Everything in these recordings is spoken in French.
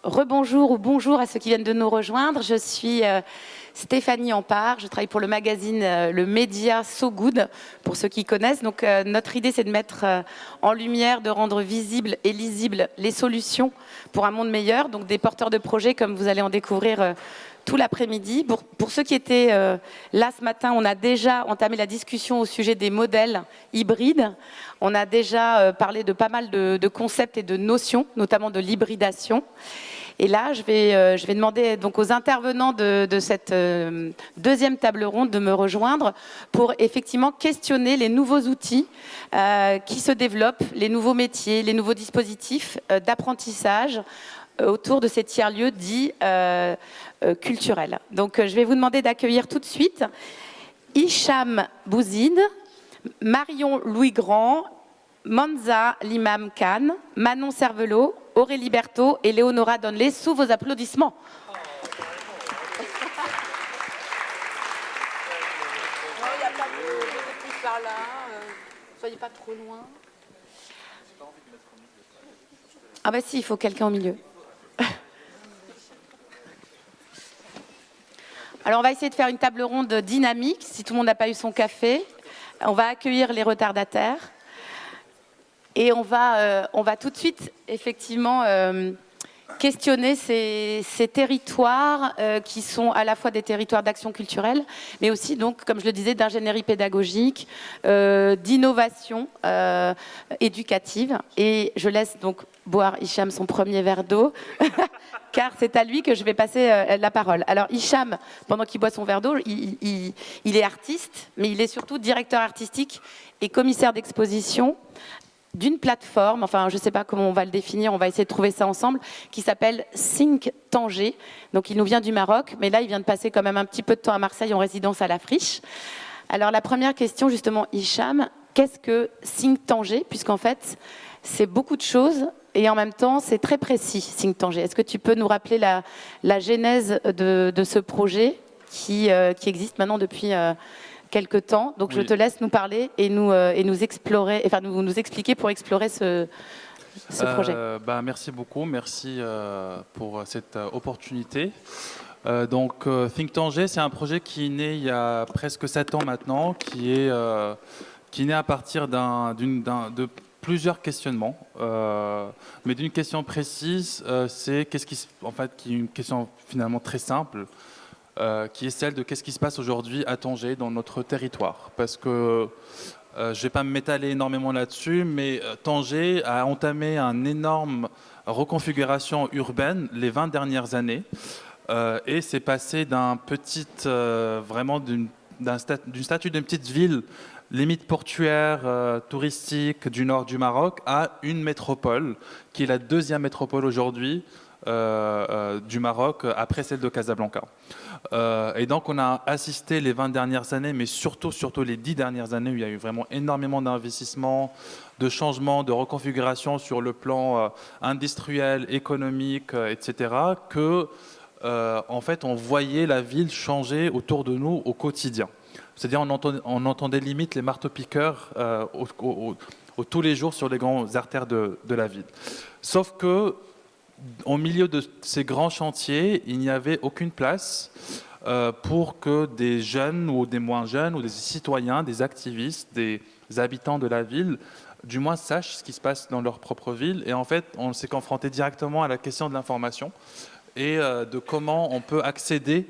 rebonjour ou bonjour à ceux qui viennent de nous rejoindre. Je suis Stéphanie Ampard, je travaille pour le magazine, le média So Good, pour ceux qui connaissent. Donc notre idée, c'est de mettre en lumière, de rendre visibles et lisibles les solutions pour un monde meilleur. Donc des porteurs de projets, comme vous allez en découvrir tout l'après-midi. Pour ceux qui étaient là ce matin, on a déjà entamé la discussion au sujet des modèles hybrides. On a déjà parlé de pas mal de concepts et de notions, notamment de l'hybridation. Et là, je vais demander donc aux intervenants de cette deuxième table ronde de me rejoindre pour effectivement questionner les nouveaux outils qui se développent, les nouveaux métiers, les nouveaux dispositifs d'apprentissage autour de ces tiers-lieux dits culturels. Donc, je vais vous demander d'accueillir tout de suite Hicham Bouzid, Marion Louis-Grand, Manza Limam Khan, Manon Cervelot, Aurélie Berthaud et Léonora Donnelly, sous vos applaudissements. Non, il n'y a pas de plus par là. Soyez pas trop loin. Ah bah si, il faut quelqu'un au milieu. Alors on va essayer de faire une table ronde dynamique, si tout le monde n'a pas eu son café. On va accueillir les retardataires. Et on va tout de suite, effectivement, questionner ces territoires qui sont à la fois des territoires d'action culturelle, mais aussi, donc, comme je le disais, d'ingénierie pédagogique, d'innovation éducative. Et je laisse donc boire Hicham son premier verre d'eau, car c'est à lui que je vais passer la parole. Alors Hicham, pendant qu'il boit son verre d'eau, il est artiste, mais il est surtout directeur artistique et commissaire d'exposition d'une plateforme, enfin je ne sais pas comment on va le définir, on va essayer de trouver ça ensemble, qui s'appelle Think Tanger. Donc il nous vient du Maroc, mais là il vient de passer quand même un petit peu de temps à Marseille en résidence à la Friche. Alors la première question justement, Hicham, qu'est-ce que Think Tanger? Puisqu'en fait c'est beaucoup de choses et en même temps c'est très précis, Think Tanger. Est-ce que tu peux nous rappeler la genèse de ce projet qui existe maintenant depuis quelque temps, donc oui. Je te laisse nous parler et nous explorer, enfin nous expliquer pour explorer ce projet. Merci beaucoup, merci pour cette opportunité. Think Tanger, c'est un projet qui est né il y a presque 7 ans maintenant, qui est né à partir de plusieurs questionnements, mais d'une question précise, c'est qui est une question finalement très simple. Qui est celle de qu'est-ce qui se passe aujourd'hui à Tanger, dans notre territoire. Parce que je ne vais pas m'étaler énormément là-dessus, mais Tanger a entamé une énorme reconfiguration urbaine les 20 dernières années et c'est passé d'une statut d'une petite ville limite portuaire, touristique du nord du Maroc à une métropole, qui est la deuxième métropole aujourd'hui du Maroc après celle de Casablanca. Et donc on a assisté les 20 dernières années, mais surtout les 10 dernières années où il y a eu vraiment énormément d'investissements, de changements, de reconfiguration sur le plan industriel, économique, etc. que en fait on voyait la ville changer autour de nous au quotidien. C'est-à-dire on entendait limite les marteaux-piqueurs tous les jours sur les grandes artères de la ville. Sauf que au milieu de ces grands chantiers, il n'y avait aucune place pour que des jeunes ou des moins jeunes ou des citoyens, des activistes, des habitants de la ville, du moins sachent ce qui se passe dans leur propre ville. Et en fait, on s'est confronté directement à la question de l'information et de comment on peut accéder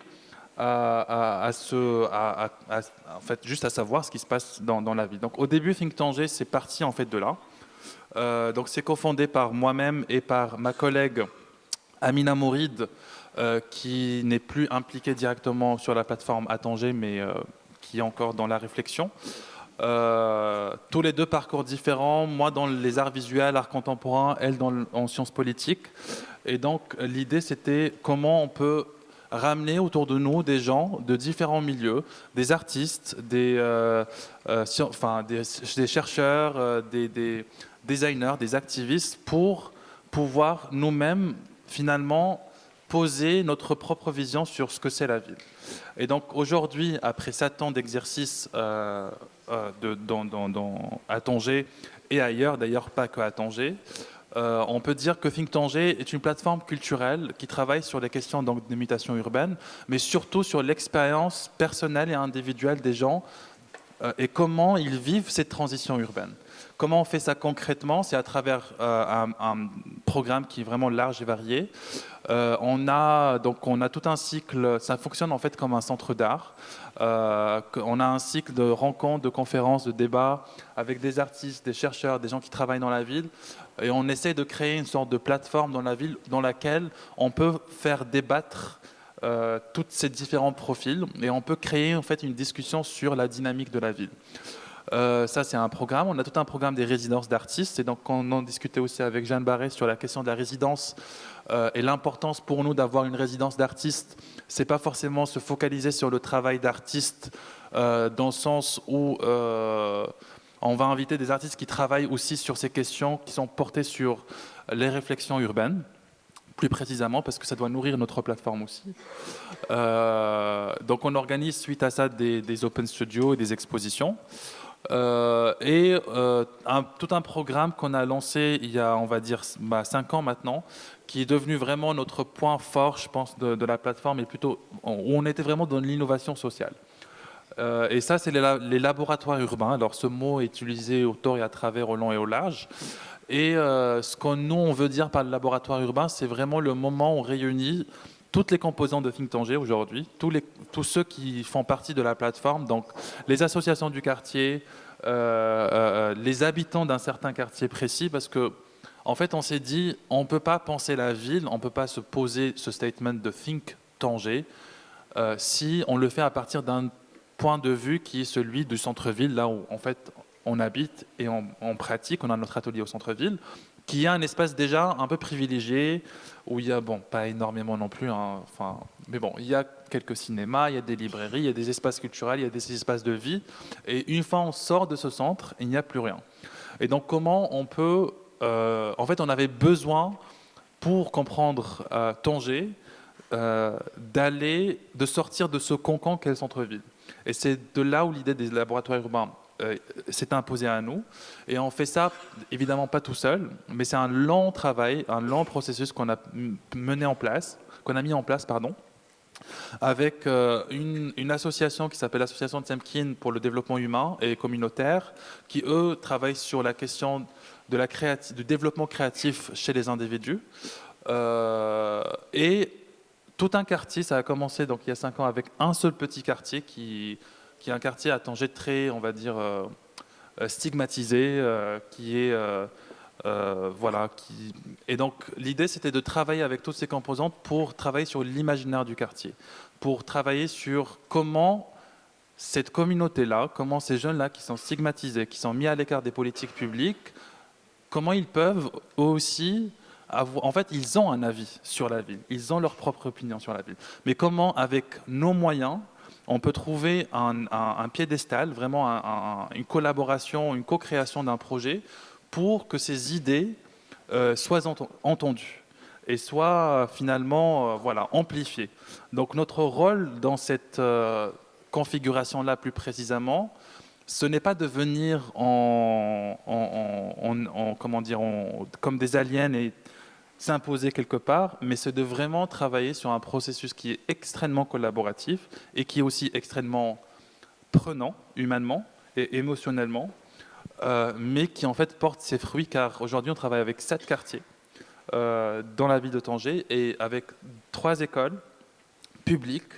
en fait, juste à savoir ce qui se passe dans la ville. Donc au début, Think Tanger, c'est parti en fait de là. Donc c'est cofondé par moi-même et par ma collègue Amina Mouride, qui n'est plus impliquée directement sur la plateforme à Tanger, mais qui est encore dans la réflexion. Tous les deux parcours différents, moi dans les arts visuels, art contemporain, elle en sciences politiques. Et donc l'idée c'était comment on peut ramener autour de nous des gens de différents milieux, des artistes, des chercheurs, des designers, des activistes, pour pouvoir nous-mêmes finalement poser notre propre vision sur ce que c'est la ville. Et donc aujourd'hui, après 7 ans d'exercice à Tanger et ailleurs, d'ailleurs pas que à Tanger, on peut dire que Think Tanger est une plateforme culturelle qui travaille sur les questions donc, des mutations urbaines, mais surtout sur l'expérience personnelle et individuelle des gens et comment ils vivent cette transition urbaine. Comment on fait ça concrètement? C'est à travers un programme qui est vraiment large et varié. On a tout un cycle, ça fonctionne en fait comme un centre d'art. On a un cycle de rencontres, de conférences, de débats avec des artistes, des chercheurs, des gens qui travaillent dans la ville. Et on essaie de créer une sorte de plateforme dans la ville dans laquelle on peut faire débattre tous ces différents profils et on peut créer en fait une discussion sur la dynamique de la ville. Ça, c'est un programme. On a tout un programme des résidences d'artistes. Et donc, on en discutait aussi avec Jeanne Barret sur la question de la résidence et l'importance pour nous d'avoir une résidence d'artiste. C'est pas forcément se focaliser sur le travail d'artiste dans le sens où on va inviter des artistes qui travaillent aussi sur ces questions qui sont portées sur les réflexions urbaines, plus précisément, parce que ça doit nourrir notre plateforme aussi. Donc, on organise suite à ça des open studios et des expositions. Tout un programme qu'on a lancé il y a, on va dire, 5 ans maintenant, qui est devenu vraiment notre point fort, je pense, de la plateforme, et plutôt où on était vraiment dans l'innovation sociale. Et ça, c'est les laboratoires urbains. Alors, ce mot est utilisé au tort et à travers, au long et au large. Et ce que nous, on veut dire par le laboratoire urbain, c'est vraiment le moment où on réunit toutes les composantes de Think Tanger aujourd'hui, tous ceux qui font partie de la plateforme, donc les associations du quartier, les habitants d'un certain quartier précis, parce que en fait, on s'est dit, on ne peut pas penser la ville, on ne peut pas se poser ce statement de Think Tanger si on le fait à partir d'un point de vue qui est celui du centre-ville, là où en fait on habite et on pratique, on a notre atelier au centre-ville, qui a un espace déjà un peu privilégié, où il y a, bon, pas énormément non plus, hein, mais bon, il y a quelques cinémas, il y a des librairies, il y a des espaces culturels, il y a des espaces de vie, et une fois on sort de ce centre, il n'y a plus rien. Et donc comment on peut, en fait on avait besoin, pour comprendre Tanger, de sortir de ce cancan qu'est le centre-ville. Et c'est de là où l'idée des laboratoires urbains s'est imposée à nous. Et on fait ça, évidemment pas tout seul, mais c'est un long travail, un long processus qu'on a mis en place, avec une association qui s'appelle l'Association Temkin pour le développement humain et communautaire, qui, eux, travaillent sur la question du développement créatif chez les individus. Et tout un quartier, ça a commencé donc, il y a 5 ans avec un seul petit quartier qui est un quartier à Tanger très, on va dire, stigmatisé, Et donc l'idée, c'était de travailler avec toutes ces composantes pour travailler sur l'imaginaire du quartier, pour travailler sur comment cette communauté-là, comment ces jeunes-là qui sont stigmatisés, qui sont mis à l'écart des politiques publiques, comment ils peuvent aussi en fait, ils ont un avis sur la ville, ils ont leur propre opinion sur la ville. Mais comment, avec nos moyens, on peut trouver un piédestal, vraiment une collaboration, une co-création d'un projet pour que ces idées soient entendues et soient finalement amplifiées. Donc notre rôle dans cette configuration-là plus précisément, ce n'est pas de venir comme des aliens et s'imposer quelque part, mais c'est de vraiment travailler sur un processus qui est extrêmement collaboratif et qui est aussi extrêmement prenant humainement et émotionnellement, mais qui en fait porte ses fruits, car aujourd'hui on travaille avec 7 quartiers dans la ville de Tanger et avec 3 écoles publiques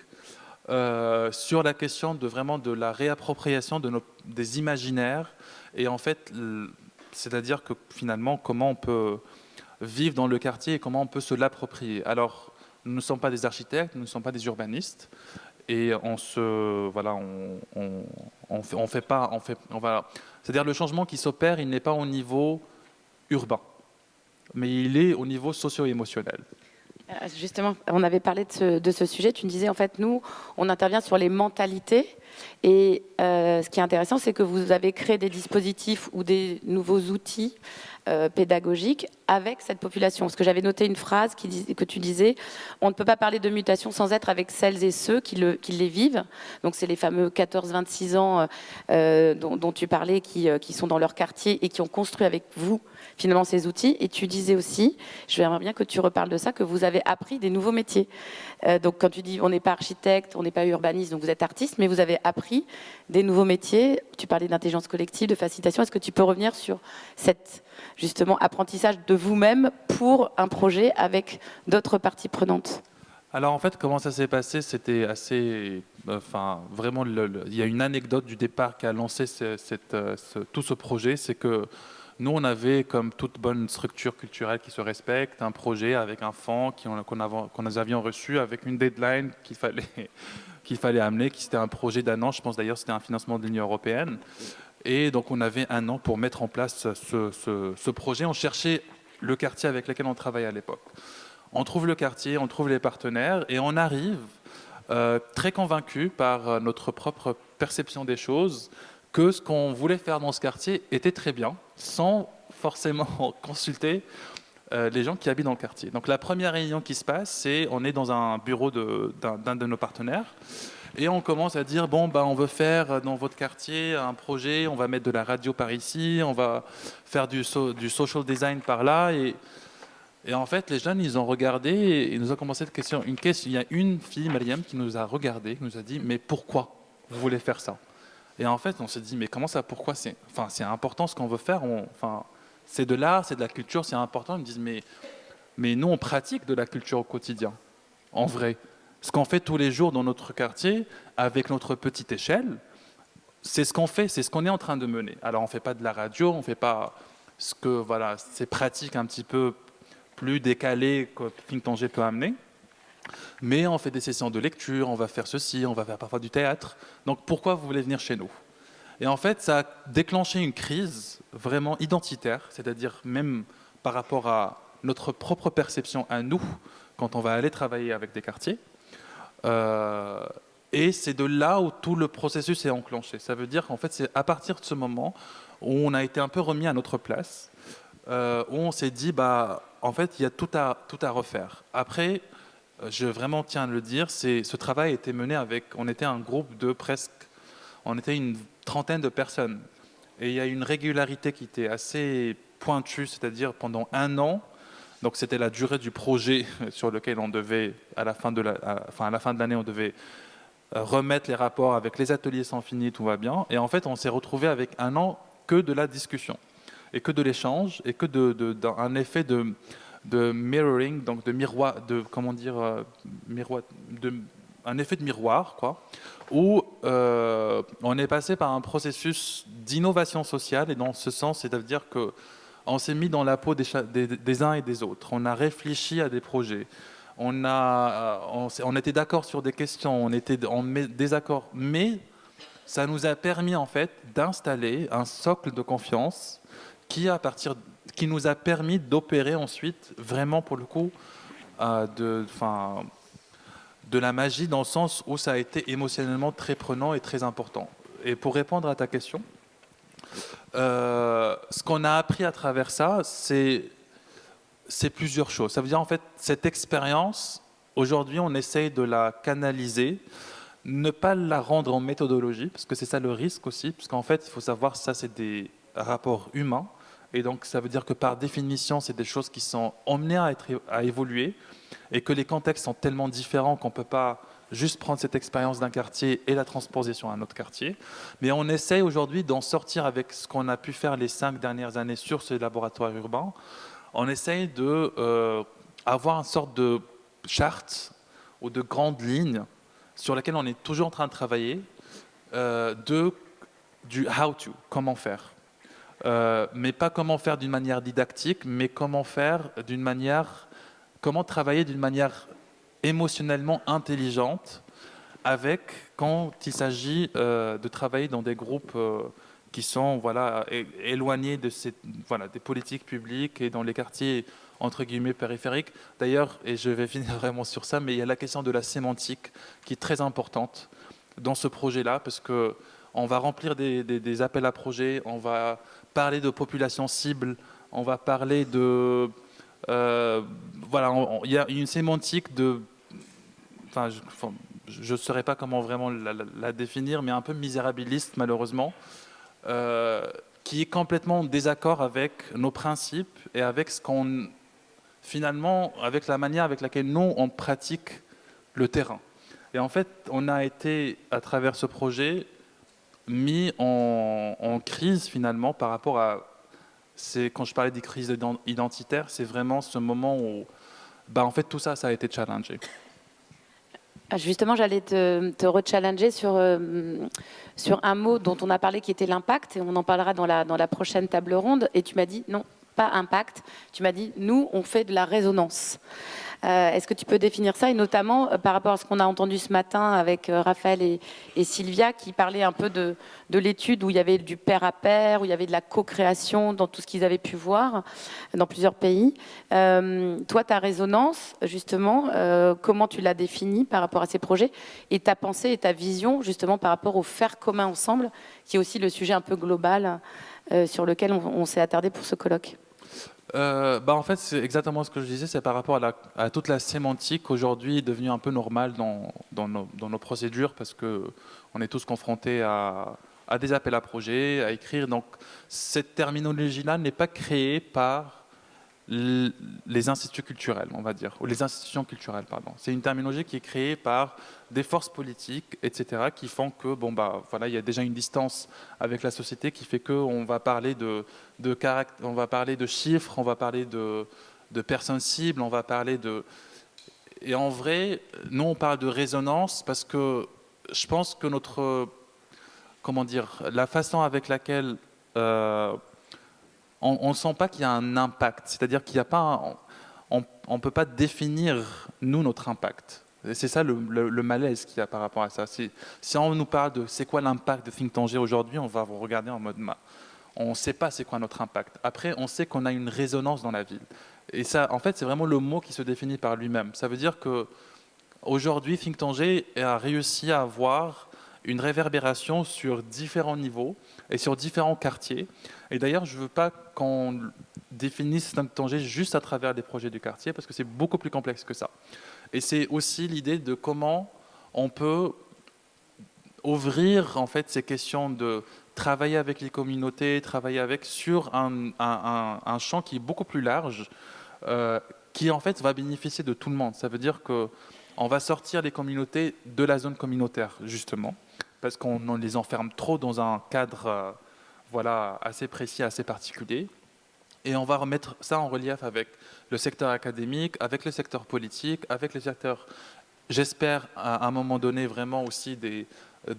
sur la question de la réappropriation des imaginaires et en fait, c'est-à-dire que finalement comment on peut vivre dans le quartier et comment on peut se l'approprier. Alors, nous ne sommes pas des architectes, nous ne sommes pas des urbanistes, et c'est-à-dire le changement qui s'opère, il n'est pas au niveau urbain, mais il est au niveau socio-émotionnel. Justement, on avait parlé de ce sujet. Tu me disais, en fait, nous, on intervient sur les mentalités. Et ce qui est intéressant, c'est que vous avez créé des dispositifs ou des nouveaux outils pédagogiques avec cette population. Parce que j'avais noté une phrase que tu disais, on ne peut pas parler de mutation sans être avec celles et ceux qui les vivent. Donc c'est les fameux 14-26 ans dont tu parlais, qui sont dans leur quartier et qui ont construit avec vous finalement ces outils. Et tu disais aussi, je aimerais bien que tu reparles de ça, que vous avez appris des nouveaux métiers. Donc quand tu dis on n'est pas architecte, on n'est pas urbaniste, donc vous êtes artiste, mais vous avez appris des nouveaux métiers. Tu parlais d'intelligence collective, de facilitation. Est-ce que tu peux revenir sur cet justement apprentissage de vous-même pour un projet avec d'autres parties prenantes? Alors en fait, comment ça s'est passé, c'était assez... vraiment, il y a une anecdote du départ qui a lancé tout ce projet, c'est que nous, on avait, comme toute bonne structure culturelle qui se respecte, un projet avec un fonds qu'on nous avions reçu avec une deadline qu'il fallait amener, qui c'était un projet d'un an. Je pense d'ailleurs que c'était un financement de l'Union européenne. Et donc, on avait un an pour mettre en place ce projet. On cherchait le quartier avec lequel on travaillait à l'époque. On trouve le quartier, on trouve les partenaires et on arrive très convaincu par notre propre perception des choses que ce qu'on voulait faire dans ce quartier était très bien, sans forcément consulter les gens qui habitent dans le quartier. Donc la première réunion qui se passe, c'est on est dans un bureau d'un de nos partenaires et on commence à dire bon on veut faire dans votre quartier un projet, on va mettre de la radio par ici, on va faire du social design par là et en fait, les jeunes, ils ont regardé et ils nous ont commencé cette question. Il y a une fille, Mariam, qui nous a regardé, qui nous a dit mais pourquoi vous voulez faire ça? Et en fait, on s'est dit, mais comment ça, pourquoi c'est important ce qu'on veut faire, c'est de l'art, c'est de la culture, c'est important. Ils me disent, mais nous, on pratique de la culture au quotidien, en vrai. Ce qu'on fait tous les jours dans notre quartier, avec notre petite échelle, c'est ce qu'on fait, c'est ce qu'on est en train de mener. Alors, on ne fait pas de la radio, on ne fait pas ces pratiques un petit peu plus décalées que Think Tanger peut amener. Mais on fait des sessions de lecture, on va faire ceci, on va faire parfois du théâtre. Donc pourquoi vous voulez venir chez nous? Et en fait, ça a déclenché une crise vraiment identitaire, c'est-à-dire même par rapport à notre propre perception à nous, quand on va aller travailler avec des quartiers. Et c'est de là où tout le processus est enclenché. Ça veut dire qu'en fait, c'est à partir de ce moment où on a été un peu remis à notre place, où on s'est dit, en fait, il y a tout à refaire. Après, je vraiment tiens à le dire, ce travail a été mené on était un groupe de on était une trentaine de personnes. Et il y a une régularité qui était assez pointue, c'est-à-dire pendant un an, donc c'était la durée du projet sur lequel on devait, à la fin de l'année, on devait remettre les rapports avec les ateliers sans fini, tout va bien. Et en fait, on s'est retrouvé avec un an que de la discussion, et que de l'échange, et que d'un effet de mirroring, donc de miroir, un effet de miroir, quoi, où on est passé par un processus d'innovation sociale, et dans ce sens, c'est-à-dire que on s'est mis dans la peau des uns et des autres. On a réfléchi à des projets. On était d'accord sur des questions, on était en désaccord, mais ça nous a permis en fait d'installer un socle de confiance qui nous a permis d'opérer ensuite vraiment pour le coup de la magie, dans le sens où ça a été émotionnellement très prenant et très important. Et pour répondre à ta question, ce qu'on a appris à travers ça, c'est plusieurs choses. Ça veut dire en fait cette expérience, aujourd'hui on essaye de la canaliser, ne pas la rendre en méthodologie, parce que c'est ça le risque aussi, parce qu'en fait il faut savoir ça c'est des rapports humains. Et donc, ça veut dire que par définition, c'est des choses qui sont emmenées à évoluer et que les contextes sont tellement différents qu'on ne peut pas juste prendre cette expérience d'un quartier et la transposer sur un autre quartier. Mais on essaye aujourd'hui d'en sortir avec ce qu'on a pu faire les 5 dernières années sur ce laboratoire urbain. On essaye d'avoir une sorte de charte ou de grande ligne sur laquelle on est toujours en train de travailler, du how to, comment faire. Mais pas comment faire d'une manière didactique, mais comment travailler d'une manière émotionnellement intelligente quand il s'agit de travailler dans des groupes qui sont éloignés des politiques publiques et dans les quartiers entre guillemets périphériques. D'ailleurs, et je vais finir vraiment sur ça, mais il y a la question de la sémantique qui est très importante. dans ce projet-là, parce qu'on va remplir des appels à projets, on va parler de population cible, on va parler de... voilà, il y a une sémantique de... Enfin, je ne saurais pas comment vraiment la définir, mais un peu misérabiliste, malheureusement, qui est complètement en désaccord avec nos principes et avec ce qu'on... Finalement, avec la manière avec laquelle nous, on pratique le terrain. Et en fait, on a été, à travers ce projet, mis en crise, finalement, par rapport à... Quand je parlais des crises identitaires, c'est vraiment ce moment où, en fait, tout ça, ça a été challengé. Justement, j'allais te rechallenger sur un mot dont on a parlé qui était l'impact, et on en parlera dans la prochaine table ronde, et tu m'as dit non, pas impact, tu m'as dit nous, on fait de la résonance. Est-ce que tu peux définir ça, et notamment par rapport à ce qu'on a entendu ce matin avec Raphaël et Sylvia, qui parlaient un peu de l'étude où il y avait du pair à pair, où il y avait de la co-création dans tout ce qu'ils avaient pu voir dans plusieurs pays. Toi, ta résonance, justement, comment tu l'as définie par rapport à ces projets, et ta pensée et ta vision, justement, par rapport au faire commun ensemble, qui est aussi le sujet un peu global sur lequel on s'est attardé pour ce colloque. En fait, c'est exactement ce que je disais, c'est par rapport à toute la sémantique aujourd'hui devenue un peu normale dans nos procédures, parce qu'on est tous confrontés à des appels à projets, à écrire. Donc, cette terminologie-là n'est pas créée par les instituts culturels, on va dire, ou les institutions culturelles, pardon. C'est une terminologie qui est créée par des forces politiques, etc., qui font que, voilà, il y a déjà une distance avec la société qui fait qu'on va parler on va parler de chiffres, on va parler de personnes cibles, on va parler de... Et en vrai, nous, on parle de résonance parce que je pense que la façon avec laquelle... on ne sent pas qu'il y a un impact, c'est-à-dire qu'il n'y a pas, on ne peut pas définir, nous, notre impact. Et c'est ça le malaise qu'il y a par rapport à ça. Si on nous parle de c'est quoi l'impact de Think Tanger aujourd'hui, on va vous regarder en mode on ne sait pas c'est quoi notre impact. Après, on sait qu'on a une résonance dans la ville. Et ça, en fait, c'est vraiment le mot qui se définit par lui-même. Ça veut dire qu'aujourd'hui, Think Tanger a réussi à avoir une réverbération sur différents niveaux et sur différents quartiers. Et d'ailleurs, je ne veux pas qu'on définisse Think Tanger juste à travers les projets du quartier, parce que c'est beaucoup plus complexe que ça. Et c'est aussi l'idée de comment on peut ouvrir en fait ces questions de travailler avec les communautés, travailler sur un champ qui est beaucoup plus large, qui en fait va bénéficier de tout le monde. Ça veut dire qu'on va sortir les communautés de la zone communautaire, justement, parce qu'on les enferme trop dans un cadre assez précis, assez particulier. Et on va remettre ça en relief avec le secteur académique, avec le secteur politique, avec le secteur, j'espère, à un moment donné, vraiment aussi de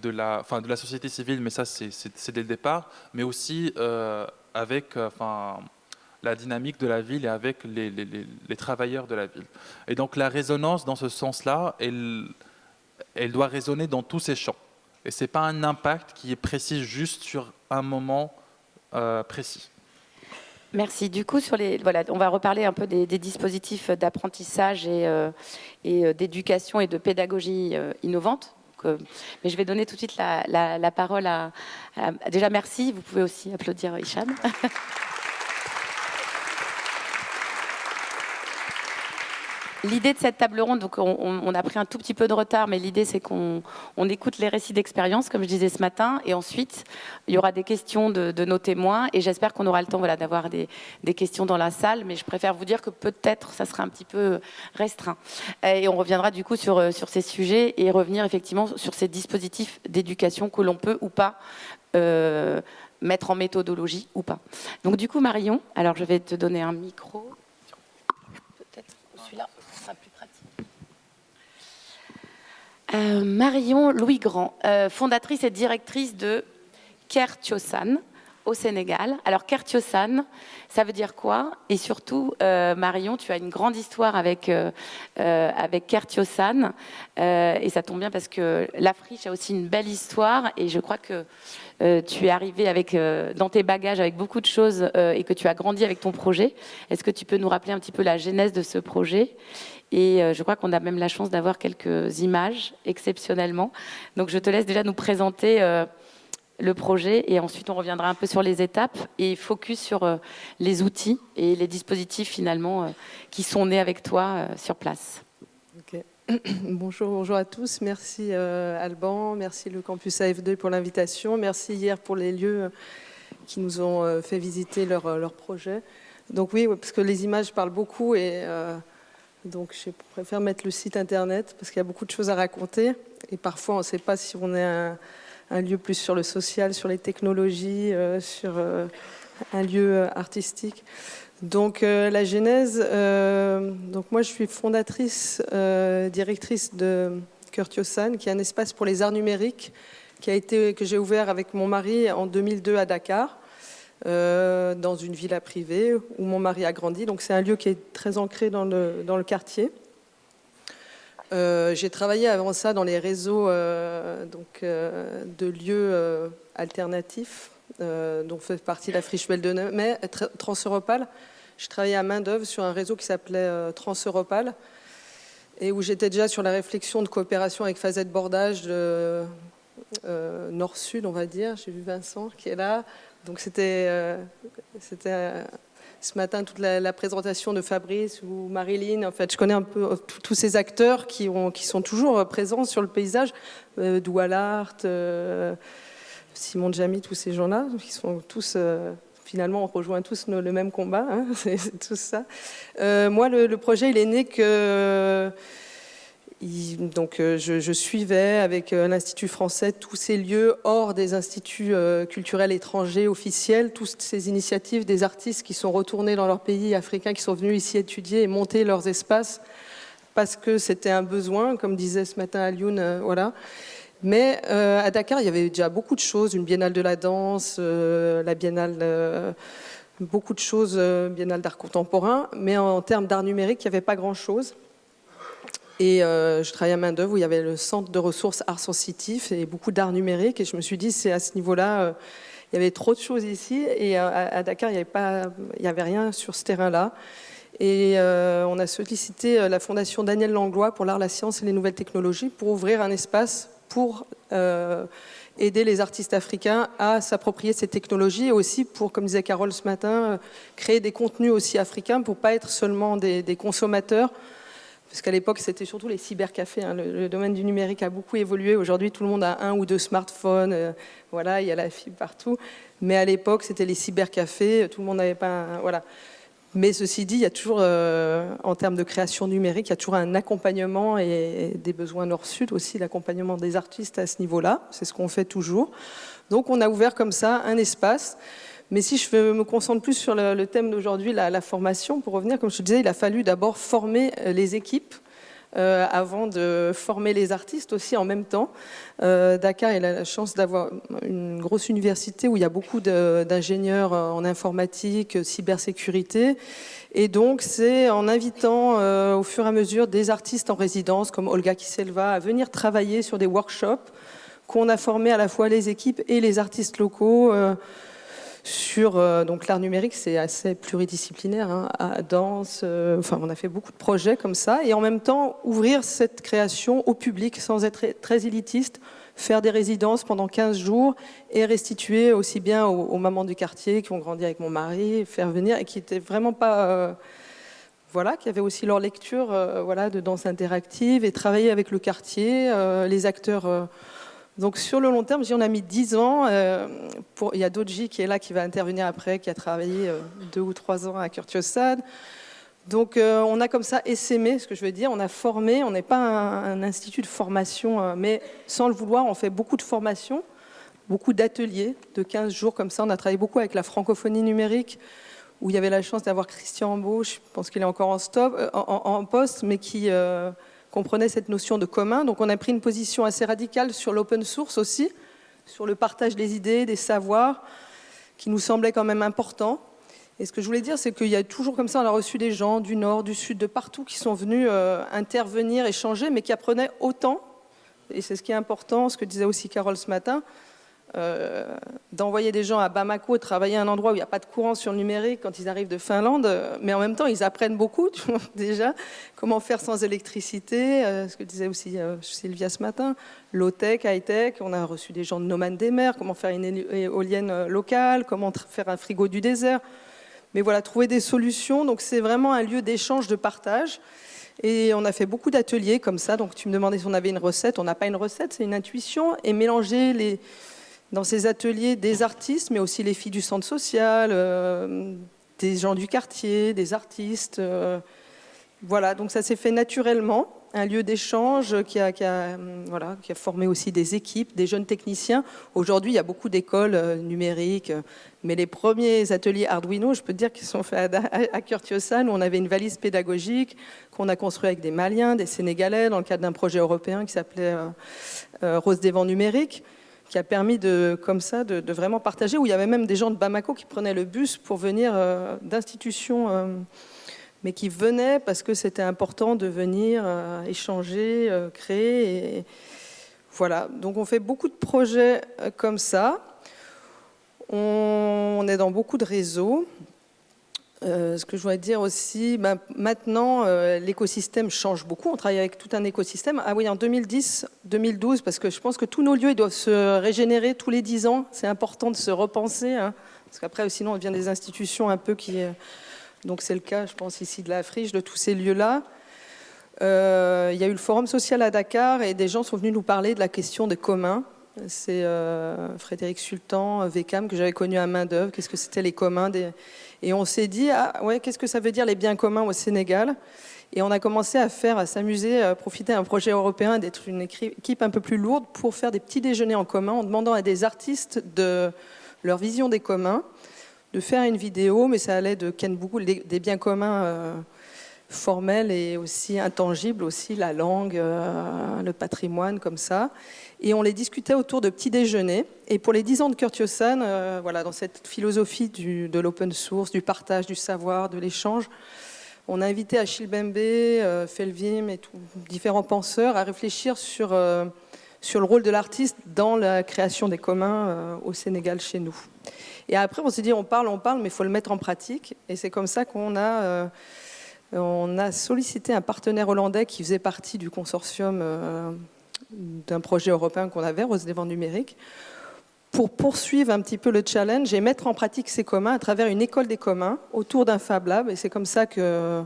la société civile, mais ça, c'est dès le départ, mais aussi avec la dynamique de la ville et avec les travailleurs de la ville. Et donc, la résonance, dans ce sens-là, elle doit résonner dans tous ces champs. Et ce n'est pas un impact qui est précis juste sur un moment précis. Merci. Du coup, on va reparler un peu des dispositifs d'apprentissage et d'éducation et de pédagogie innovante. Mais je vais donner tout de suite la parole à... Déjà, merci. Vous pouvez aussi applaudir Hicham. L'idée de cette table ronde, donc on a pris un tout petit peu de retard, mais l'idée c'est qu'on écoute les récits d'expérience, comme je disais ce matin, et ensuite il y aura des questions de nos témoins, et j'espère qu'on aura le temps d'avoir des questions dans la salle, mais je préfère vous dire que peut-être ça sera un petit peu restreint. Et on reviendra du coup sur ces sujets et revenir effectivement sur ces dispositifs d'éducation que l'on peut ou pas mettre en méthodologie ou pas. Donc du coup Marion, alors je vais te donner un micro. Peut-être celui-là. Plus pratique. Marion Louis-Grand, fondatrice et directrice de Care Chosan, au Sénégal. Alors, Kertiosan, ça veut dire quoi? Et surtout, Marion, tu as une grande histoire avec Kertiosan. Et ça tombe bien parce que la friche a aussi une belle histoire. Et je crois que tu es arrivé dans tes bagages avec beaucoup de choses et que tu as grandi avec ton projet. Est-ce que tu peux nous rappeler un petit peu la genèse de ce projet? Et je crois qu'on a même la chance d'avoir quelques images exceptionnellement. Donc, je te laisse déjà nous présenter le projet et ensuite on reviendra un peu sur les étapes et focus sur les outils et les dispositifs finalement qui sont nés avec toi sur place. Okay. Bonjour à tous. Merci Alban, merci le campus AF2 pour l'invitation. Merci hier pour les lieux qui nous ont fait visiter leur projet. Donc oui, parce que les images parlent beaucoup et donc je préfère mettre le site internet parce qu'il y a beaucoup de choses à raconter et parfois on ne sait pas si on est un lieu plus sur le social, sur les technologies, sur un lieu artistique. Donc la genèse, donc moi je suis fondatrice, directrice de Kertiosan, qui est un espace pour les arts numériques que j'ai ouvert avec mon mari en 2002 à Dakar, dans une villa privée où mon mari a grandi. Donc c'est un lieu qui est très ancré dans le quartier. J'ai travaillé avant ça dans les réseaux de lieux alternatifs, dont fait partie la Friche Belle de Mai, Transeuropal. Je travaillais à main d'œuvre sur un réseau qui s'appelait Transeuropal et où j'étais déjà sur la réflexion de coopération avec Fazette Bordage Nord-Sud, on va dire. J'ai vu Vincent qui est là. Donc c'était ce matin toute la présentation de Fabrice ou Marilyn. En fait, je connais un peu tous ces acteurs qui sont toujours présents sur le paysage. Doualart, Simon Djami, tous ces gens-là, qui sont tous... Finalement, on rejoint tous le même combat, hein, c'est tout ça. Moi, le projet, il est né que... je suivais avec l'Institut français tous ces lieux hors des instituts culturels étrangers officiels, toutes ces initiatives des artistes qui sont retournés dans leur pays africain, qui sont venus ici étudier et monter leurs espaces parce que c'était un besoin, comme disait ce matin Alioune, voilà. Mais à Dakar, il y avait déjà beaucoup de choses, une biennale de la danse, la biennale, beaucoup de choses, biennale d'art contemporain, mais en termes d'art numérique, il n'y avait pas grand-chose. Et je travaillais à main d'œuvre où il y avait le centre de ressources art sensitif et beaucoup d'art numérique. Et je me suis dit, c'est à ce niveau-là, il y avait trop de choses ici. Et à Dakar, il n'y avait rien sur ce terrain-là. Et on a sollicité la fondation Daniel Langlois pour l'art, la science et les nouvelles technologies pour ouvrir un espace pour aider les artistes africains à s'approprier ces technologies et aussi pour, comme disait Carole ce matin, créer des contenus aussi africains pour ne pas être seulement des consommateurs. Parce qu'à l'époque, c'était surtout les cybercafés. Hein. Le domaine du numérique a beaucoup évolué. Aujourd'hui, tout le monde a 1 ou 2 smartphones. Voilà, il y a la fibre partout. Mais à l'époque, c'était les cybercafés. Tout le monde n'avait pas... Voilà. Mais ceci dit, il y a toujours, en termes de création numérique, il y a toujours un accompagnement et des besoins nord-sud aussi, l'accompagnement des artistes à ce niveau-là. C'est ce qu'on fait toujours. Donc, on a ouvert comme ça un espace. Mais si je me concentre plus sur le thème d'aujourd'hui, la formation, pour revenir, comme je te disais, il a fallu d'abord former les équipes avant de former les artistes aussi en même temps. Dakar, il a la chance d'avoir une grosse université où il y a beaucoup d'ingénieurs en informatique, cybersécurité. Et donc, c'est en invitant au fur et à mesure des artistes en résidence, comme Olga Kiselva, à venir travailler sur des workshops qu'on a formé à la fois les équipes et les artistes locaux sur donc l'art numérique, c'est assez pluridisciplinaire, hein, danse, enfin on a fait beaucoup de projets comme ça, et en même temps ouvrir cette création au public sans être très élitiste, faire des résidences pendant 15 jours et restituer aussi bien aux mamans du quartier qui ont grandi avec mon mari, faire venir et qui n'étaient vraiment pas... voilà, qui avaient aussi leur lecture voilà, de danse interactive et travailler avec le quartier, les acteurs... Donc sur le long terme, on a mis 10 ans. Il y a Dodji qui est là, qui va intervenir après, qui a travaillé 2 ou 3 ans à Kertiosan. Donc on a comme ça essaimé, ce que je veux dire. On a formé, on n'est pas un institut de formation, mais sans le vouloir, on fait beaucoup de formations, beaucoup d'ateliers de 15 jours comme ça. On a travaillé beaucoup avec la francophonie numérique, où il y avait la chance d'avoir Christian Ambeau, je pense qu'il est encore en poste, mais qui... comprenait cette notion de commun. Donc on a pris une position assez radicale sur l'open source aussi, sur le partage des idées, des savoirs, qui nous semblait quand même important. Et ce que je voulais dire, c'est qu'il y a toujours comme ça, on a reçu des gens du nord, du sud, de partout, qui sont venus intervenir, échanger, mais qui apprenaient autant. Et c'est ce qui est important, ce que disait aussi Carole ce matin, d'envoyer des gens à Bamako travailler à un endroit où il n'y a pas de courant sur le numérique quand ils arrivent de Finlande, mais en même temps ils apprennent beaucoup déjà, comment faire sans électricité, ce que disait aussi Sylvia ce matin, low-tech, high-tech, on a reçu des gens de No Man des mers, comment faire une éolienne locale, comment faire un frigo du désert, mais voilà, trouver des solutions, donc c'est vraiment un lieu d'échange, de partage. Et on a fait beaucoup d'ateliers comme ça, donc tu me demandais si on avait une recette, on n'a pas une recette, c'est une intuition, et mélanger dans ces ateliers des artistes, mais aussi les filles du centre social, des gens du quartier, des artistes. Voilà, donc ça s'est fait naturellement, un lieu d'échange qui a formé aussi des équipes, des jeunes techniciens. Aujourd'hui, il y a beaucoup d'écoles numériques, mais les premiers ateliers Arduino, je peux te dire qu'ils sont faits à Kurtiosan, où on avait une valise pédagogique qu'on a construite avec des Maliens, des Sénégalais, dans le cadre d'un projet européen qui s'appelait Rose des vents numériques, qui a permis comme ça de vraiment partager, où il y avait même des gens de Bamako qui prenaient le bus pour venir d'institutions, mais qui venaient parce que c'était important de venir échanger, créer. Et voilà, donc on fait beaucoup de projets comme ça. On est dans beaucoup de réseaux. Ce que je voudrais dire aussi, maintenant, l'écosystème change beaucoup. On travaille avec tout un écosystème. Ah oui, en 2010, 2012, parce que je pense que tous nos lieux ils doivent se régénérer tous les 10 ans. C'est important de se repenser, hein, parce qu'après, sinon, on devient des institutions un peu qui... Donc c'est le cas, je pense, ici de la Friche, de tous ces lieux-là. Il y a eu le Forum social à Dakar et des gens sont venus nous parler de la question des communs. C'est Frédéric Sultan, VECAM, que j'avais connu à main d'œuvre. Qu'est-ce que c'était les communs Et on s'est dit, qu'est-ce que ça veut dire les biens communs au Sénégal? Et on a commencé à s'amuser, à profiter d'un projet européen, d'être une équipe un peu plus lourde pour faire des petits déjeuners en commun, en demandant à des artistes de leur vision des communs, de faire une vidéo, mais ça allait de Ken Bougou, des biens communs formels et aussi intangibles, aussi la langue, le patrimoine, comme ça. Et on les discutait autour de petits déjeuners. Et pour les 10 ans de Kurtiosan, voilà, dans cette philosophie de l'open source, du partage, du savoir, de l'échange, on a invité Achille Bembe, Felvim et différents penseurs à réfléchir sur le rôle de l'artiste dans la création des communs au Sénégal, chez nous. Et après, on s'est dit, on parle, mais il faut le mettre en pratique. Et c'est comme ça qu'on a sollicité un partenaire hollandais qui faisait partie du consortium d'un projet européen qu'on avait, Rose des vents numériques, pour poursuivre un petit peu le challenge et mettre en pratique ces communs à travers une école des communs autour d'un Fab Lab. Et c'est comme ça que,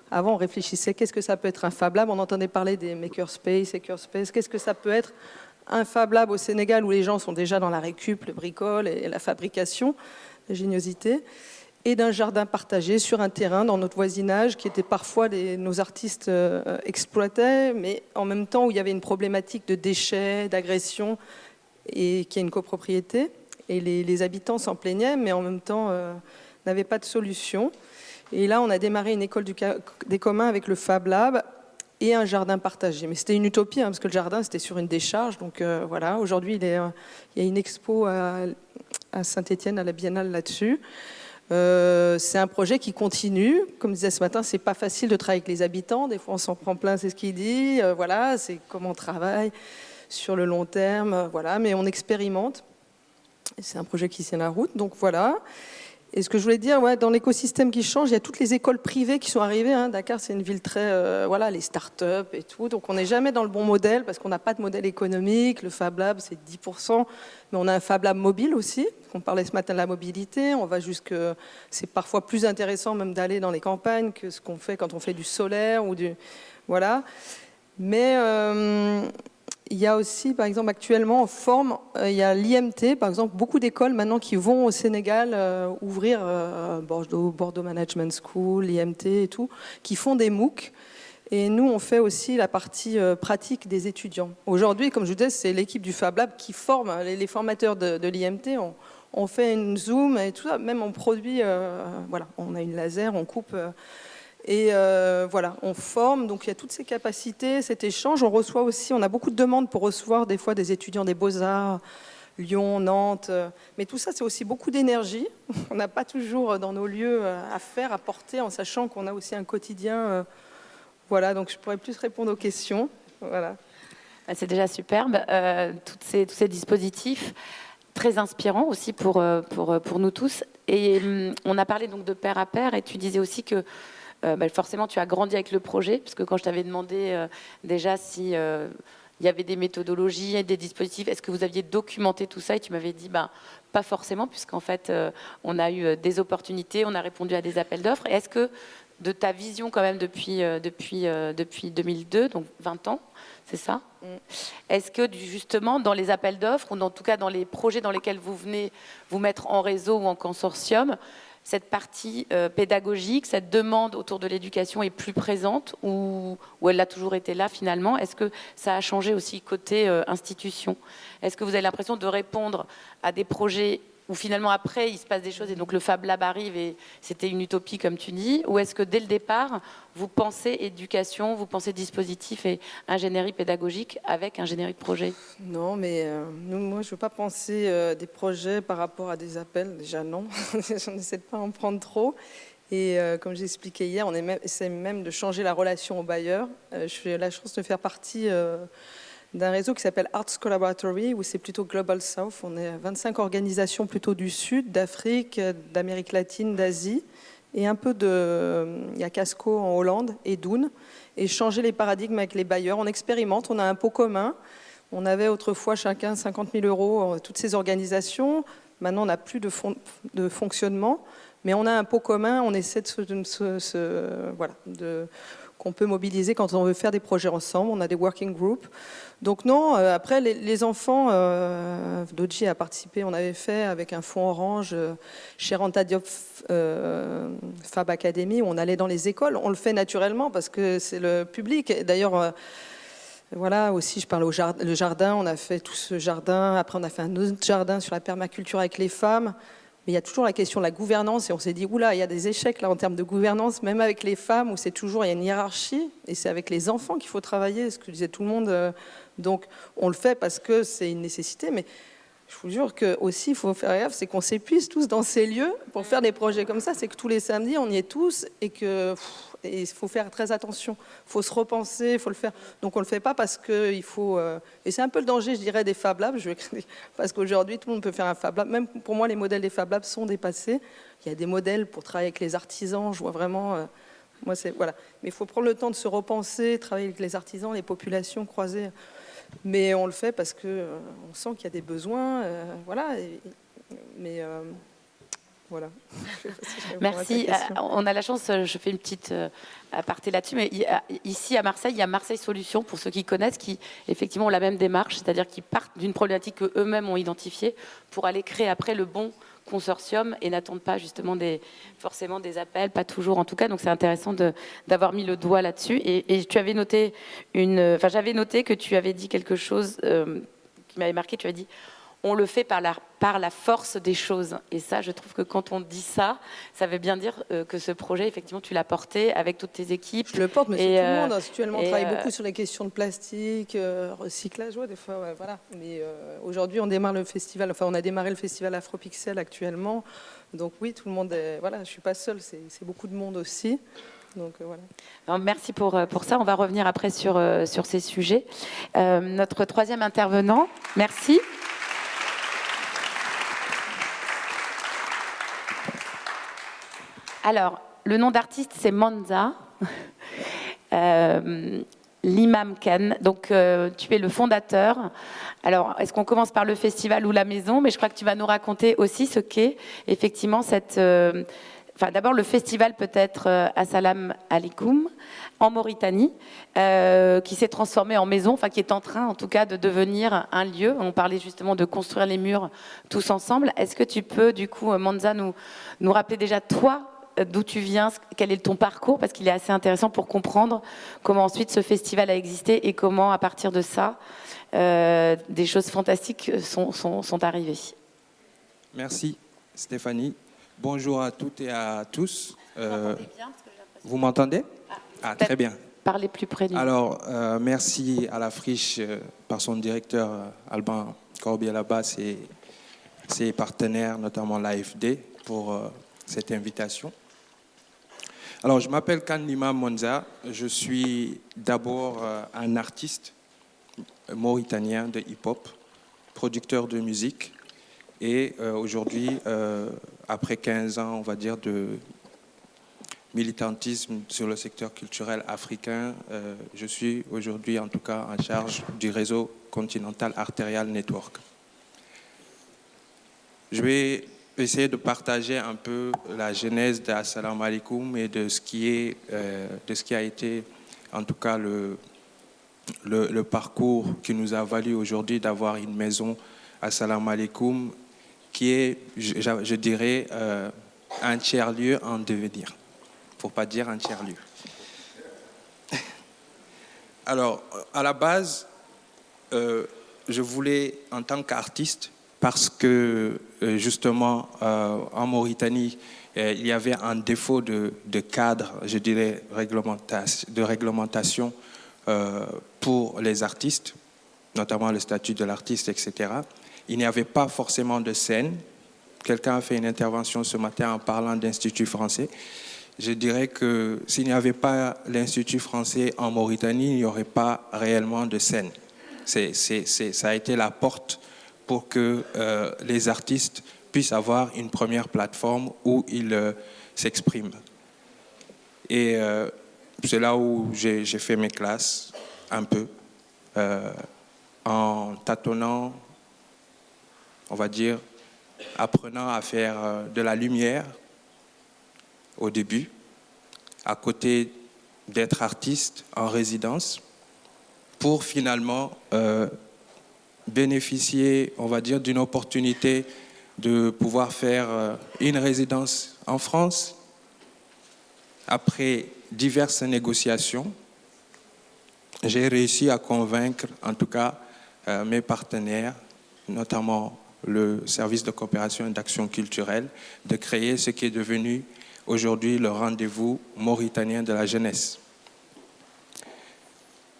avant, on réfléchissait, qu'est-ce que ça peut être un Fab Lab? On entendait parler des makerspace, hackerspace, qu'est-ce que ça peut être un Fab Lab au Sénégal où les gens sont déjà dans la récup, le bricole et la fabrication, l'ingéniosité, et d'un jardin partagé sur un terrain dans notre voisinage qui était parfois nos artistes exploitaient, mais en même temps où il y avait une problématique de déchets, d'agression, et qui a une copropriété. Et les habitants s'en plaignaient, mais en même temps n'avaient pas de solution. Et là, on a démarré une école des communs avec le Fab Lab et un jardin partagé. Mais c'était une utopie, parce que le jardin, c'était sur une décharge. Donc voilà, aujourd'hui, il y a une expo à Saint-Étienne, à la Biennale, là-dessus. C'est un projet qui continue. Comme je disais ce matin, c'est pas facile de travailler avec les habitants. Des fois, on s'en prend plein, c'est ce qu'il dit. Voilà, c'est comment on travaille sur le long terme. Voilà, mais on expérimente. Et c'est un projet qui tient la route. Donc voilà. Et ce que je voulais dire, dans l'écosystème qui change, il y a toutes les écoles privées qui sont arrivées. Dakar, c'est une ville très... les start-up et tout. Donc on n'est jamais dans le bon modèle parce qu'on n'a pas de modèle économique. Le Fab Lab, c'est 10%. Mais on a un Fab Lab mobile aussi. On parlait ce matin de la mobilité. On va jusque... C'est parfois plus intéressant même d'aller dans les campagnes que ce qu'on fait quand on fait du solaire ou du... Voilà. Mais... il y a aussi, par exemple, actuellement, en forme, il y a l'IMT, par exemple, beaucoup d'écoles maintenant qui vont au Sénégal ouvrir Bordeaux Management School, l'IMT et tout, qui font des MOOC. Et nous, on fait aussi la partie pratique des étudiants. Aujourd'hui, comme je vous disais, c'est l'équipe du Fab Lab qui forme les formateurs de l'IMT. On fait une Zoom et tout ça. Même on produit, on a une laser, on coupe... Et on forme, donc il y a toutes ces capacités, cet échange. On reçoit aussi, on a beaucoup de demandes pour recevoir des fois des étudiants des Beaux-Arts, Lyon, Nantes. Mais tout ça, c'est aussi beaucoup d'énergie. On n'a pas toujours dans nos lieux à faire, à porter, en sachant qu'on a aussi un quotidien. Voilà, donc je pourrais plus répondre aux questions. Voilà. C'est déjà superbe, tous ces dispositifs, très inspirants aussi pour nous tous. Et on a parlé donc de pair à pair, et tu disais aussi que forcément tu as grandi avec le projet, parce que quand je t'avais demandé déjà si il y avait des méthodologies et des dispositifs, est-ce que vous aviez documenté tout ça, et tu m'avais dit pas forcément, puisqu'en fait on a eu des opportunités, on a répondu à des appels d'offres. Et est-ce que de ta vision quand même depuis 2002, donc 20 ans, c'est ça? Est-ce que justement dans les appels d'offres, ou en tout cas dans les projets dans lesquels vous venez vous mettre en réseau ou en consortium, cette partie pédagogique, cette demande autour de l'éducation est plus présente, ou elle a toujours été là finalement? Est-ce que ça a changé aussi côté institution? Est-ce que vous avez l'impression de répondre à des projets où finalement après il se passe des choses et donc le Fab Lab arrive et c'était une utopie comme tu dis, ou est-ce que dès le départ vous pensez éducation, vous pensez dispositif et ingénierie pédagogique avec ingénierie de projet? Non, mais moi je ne veux pas penser des projets par rapport à des appels, déjà non, j'en essaie de pas en prendre trop. Et comme j'ai expliqué hier, on essaie même de changer la relation au bailleur. J'ai la chance de faire partie d'un réseau qui s'appelle Arts Collaboratory, où c'est plutôt Global South. On est 25 organisations plutôt du Sud, d'Afrique, d'Amérique latine, d'Asie, et un peu il y a Casco en Hollande et Doon, et changer les paradigmes avec les bailleurs. On expérimente, on a un pot commun. On avait autrefois chacun 50 000 € toutes ces organisations. Maintenant, on n'a plus de fonctionnement, mais on a un pot commun. On essaie qu'on peut mobiliser quand on veut faire des projets ensemble. On a des working groups. Donc non, après les enfants, Doji a participé, on avait fait avec un fonds orange chez Ranta Diop Fab Academy, où on allait dans les écoles. On le fait naturellement parce que c'est le public. D'ailleurs, voilà, aussi je parle le jardin, on a fait tout ce jardin. Après on a fait un autre jardin sur la permaculture avec les femmes. Mais il y a toujours la question de la gouvernance, et on s'est dit, oula, il y a des échecs là en termes de gouvernance, même avec les femmes, où c'est toujours, il y a une hiérarchie, et c'est avec les enfants qu'il faut travailler, ce que disait tout le monde. Donc on le fait parce que c'est une nécessité, mais je vous jure que aussi il faut faire gaffe, c'est qu'on s'épuise tous dans ces lieux pour faire des projets comme ça, c'est que tous les samedis on y est tous, et il faut faire très attention, il faut se repenser, il faut le faire. Donc on ne le fait pas parce qu'il faut... et c'est un peu le danger, je dirais, des Fab Labs, parce qu'aujourd'hui tout le monde peut faire un Fab Lab. Même pour moi, les modèles des Fab Labs sont dépassés. Il y a des modèles pour travailler avec les artisans, je vois vraiment... moi, voilà. Mais il faut prendre le temps de se repenser, travailler avec les artisans, les populations, croiser. Mais on le fait parce qu'on sent qu'il y a des besoins. Voilà. Mais... voilà. Merci. On a la chance, je fais une petite aparté là-dessus, mais ici à Marseille, il y a Marseille Solutions, pour ceux qui connaissent, qui effectivement ont la même démarche, c'est-à-dire qu'ils partent d'une problématique qu'eux-mêmes ont identifiée pour aller créer après le bon consortium et n'attendent pas justement forcément des appels, pas toujours en tout cas. Donc c'est intéressant d'avoir mis le doigt là-dessus. Et tu avais noté j'avais noté que tu avais dit quelque chose qui m'avait marqué. Tu as dit: on le fait par la force des choses. Et ça, je trouve que quand on dit ça, ça veut bien dire que ce projet, effectivement, tu l'as porté avec toutes tes équipes. Je le porte, mais c'est tout le monde. Actuellement, on travaille beaucoup sur les questions de plastique, recyclage, ouais, des fois, ouais, voilà. Mais aujourd'hui, on démarre le festival. Enfin, on a démarré le festival Afropixel actuellement. Donc oui, tout le monde est... Voilà, je ne suis pas seule, c'est beaucoup de monde aussi. Donc, voilà. Alors, merci pour ça. On va revenir après sur ces sujets. Notre troisième intervenant, merci. Alors, le nom d'artiste, c'est Manza, l'imam Khan. Donc, tu es le fondateur. Alors, est-ce qu'on commence par le festival ou la maison? Mais je crois que tu vas nous raconter aussi ce qu'est effectivement d'abord, le festival peut-être Assalam Alaikum en Mauritanie, qui s'est transformé en maison, qui est en train en tout cas de devenir un lieu. On parlait justement de construire les murs tous ensemble. Est-ce que tu peux, du coup, Manza, nous rappeler déjà toi, d'où tu viens, quel est ton parcours, parce qu'il est assez intéressant pour comprendre comment ensuite ce festival a existé et comment, à partir de ça, des choses fantastiques sont arrivées. Merci Stéphanie. Bonjour à toutes et à tous. Vous m'entendez bien, parce que j'ai l'impression... Vous m'entendez? Très bien. Parlez plus près du... Alors, merci à la Friche par son directeur Alban Corbière là-bas, ses partenaires, notamment l'AFD, pour cette invitation. Alors, je m'appelle Kanlima Monza. Je suis d'abord un artiste mauritanien de hip-hop, producteur de musique. Et aujourd'hui, après 15 ans, on va dire, de militantisme sur le secteur culturel africain, je suis aujourd'hui, en tout cas, en charge du réseau Continental Arterial Network. Je vais essayer de partager un peu la genèse d'Assalamu Alaikum et de ce qui a été, en tout cas, le parcours qui nous a valu aujourd'hui d'avoir une maison Assalamu Alaikum qui est, je dirais, un tiers-lieu en devenir, pour pas dire un tiers-lieu. Alors, à la base, je voulais, en tant qu'artiste, parce que justement, en Mauritanie, il y avait un défaut de cadre, je dirais, de réglementation pour les artistes, notamment le statut de l'artiste, etc. Il n'y avait pas forcément de scène. Quelqu'un a fait une intervention ce matin en parlant d'Institut français. Je dirais que s'il n'y avait pas l'Institut français en Mauritanie, il n'y aurait pas réellement de scène. Ça a été la porte pour que les artistes puissent avoir une première plateforme où ils s'expriment. Et c'est là où j'ai fait mes classes, un peu, en tâtonnant, on va dire, apprenant à faire de la lumière au début, à côté d'être artiste en résidence, pour finalement bénéficier, on va dire, d'une opportunité de pouvoir faire une résidence en France. Après diverses négociations, j'ai réussi à convaincre, en tout cas, mes partenaires, notamment le service de coopération et d'action culturelle, de créer ce qui est devenu aujourd'hui le rendez-vous mauritanien de la jeunesse.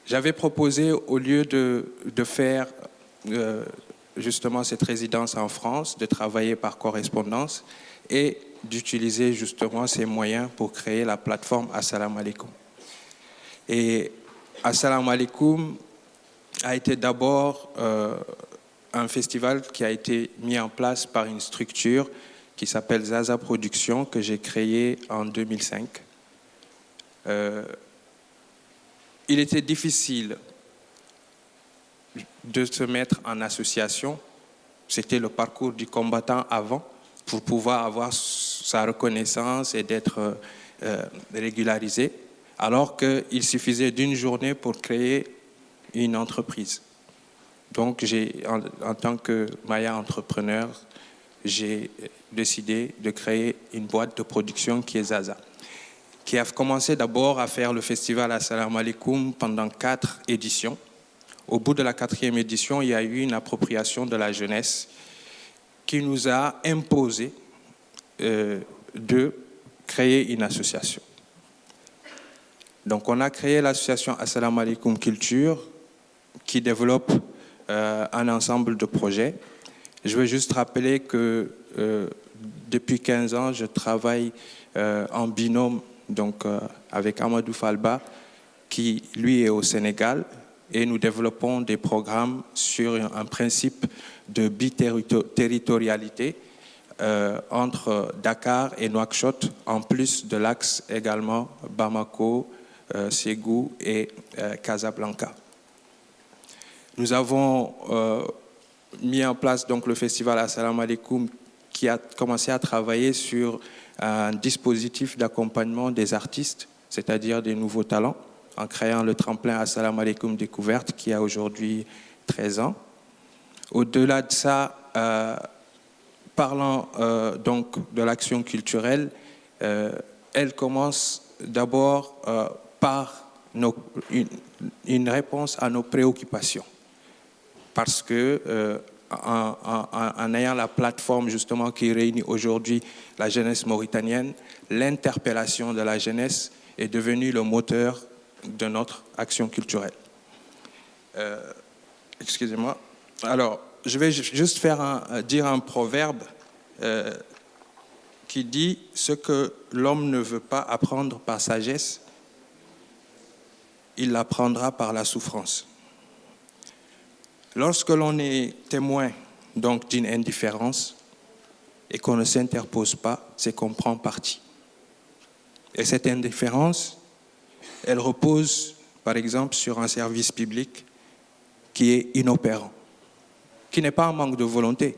J'avais proposé, au lieu de faire justement cette résidence en France, de travailler par correspondance et d'utiliser justement ces moyens pour créer la plateforme Assalamu Alaikum. Et Assalamu Alaikum a été d'abord un festival qui a été mis en place par une structure qui s'appelle Zaza Productions, que j'ai créée en 2005. Il était difficile de se mettre en association. C'était le parcours du combattant avant, pour pouvoir avoir sa reconnaissance et d'être régularisé, alors qu'il suffisait d'une journée pour créer une entreprise. Donc, en tant que Maya entrepreneur, j'ai décidé de créer une boîte de production qui est Zaza, qui a commencé d'abord à faire le festival Assalamu Alaikum pendant 4 éditions. Au bout de la 4e édition, il y a eu une appropriation de la jeunesse qui nous a imposé de créer une association. Donc, on a créé l'association Assalamu Alaikum Culture qui développe un ensemble de projets. Je veux juste rappeler que depuis 15 ans, je travaille en binôme donc, avec Amadou Falba, qui lui est au Sénégal, et nous développons des programmes sur un principe de biterritorialité entre Dakar et Nouakchott, en plus de l'axe également Bamako, Ségou et Casablanca. Nous avons mis en place donc, le festival Assalamu Alaikum qui a commencé à travailler sur un dispositif d'accompagnement des artistes, c'est-à-dire des nouveaux talents, en créant le tremplin Assalamu Alaikum Découverte qui a aujourd'hui 13 ans. Au-delà de ça, parlant donc de l'action culturelle, elle commence d'abord par une réponse à nos préoccupations. Parce que en ayant la plateforme justement qui réunit aujourd'hui la jeunesse mauritanienne, l'interpellation de la jeunesse est devenue le moteur de notre action culturelle. Excusez-moi. Alors, je vais juste dire un proverbe qui dit « Ce que l'homme ne veut pas apprendre par sagesse, il l'apprendra par la souffrance. » Lorsque l'on est témoin donc d'une indifférence et qu'on ne s'interpose pas, c'est qu'on prend parti. Et cette indifférence, elle repose par exemple sur un service public qui est inopérant, qui n'est pas un manque de volonté.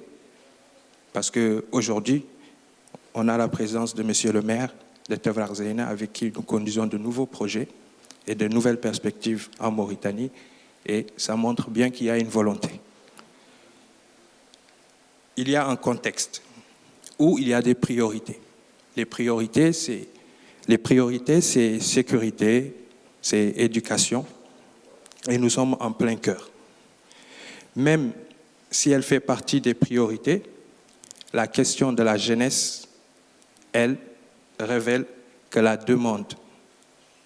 Parce qu'aujourd'hui, on a la présence de M. le maire de Tevrar Zeina, avec qui nous conduisons de nouveaux projets et de nouvelles perspectives en Mauritanie, et ça montre bien qu'il y a une volonté. Il y a un contexte où il y a des priorités. Les priorités, c'est sécurité, c'est éducation, et nous sommes en plein cœur. Même si elle fait partie des priorités, la question de la jeunesse, elle, révèle que la demande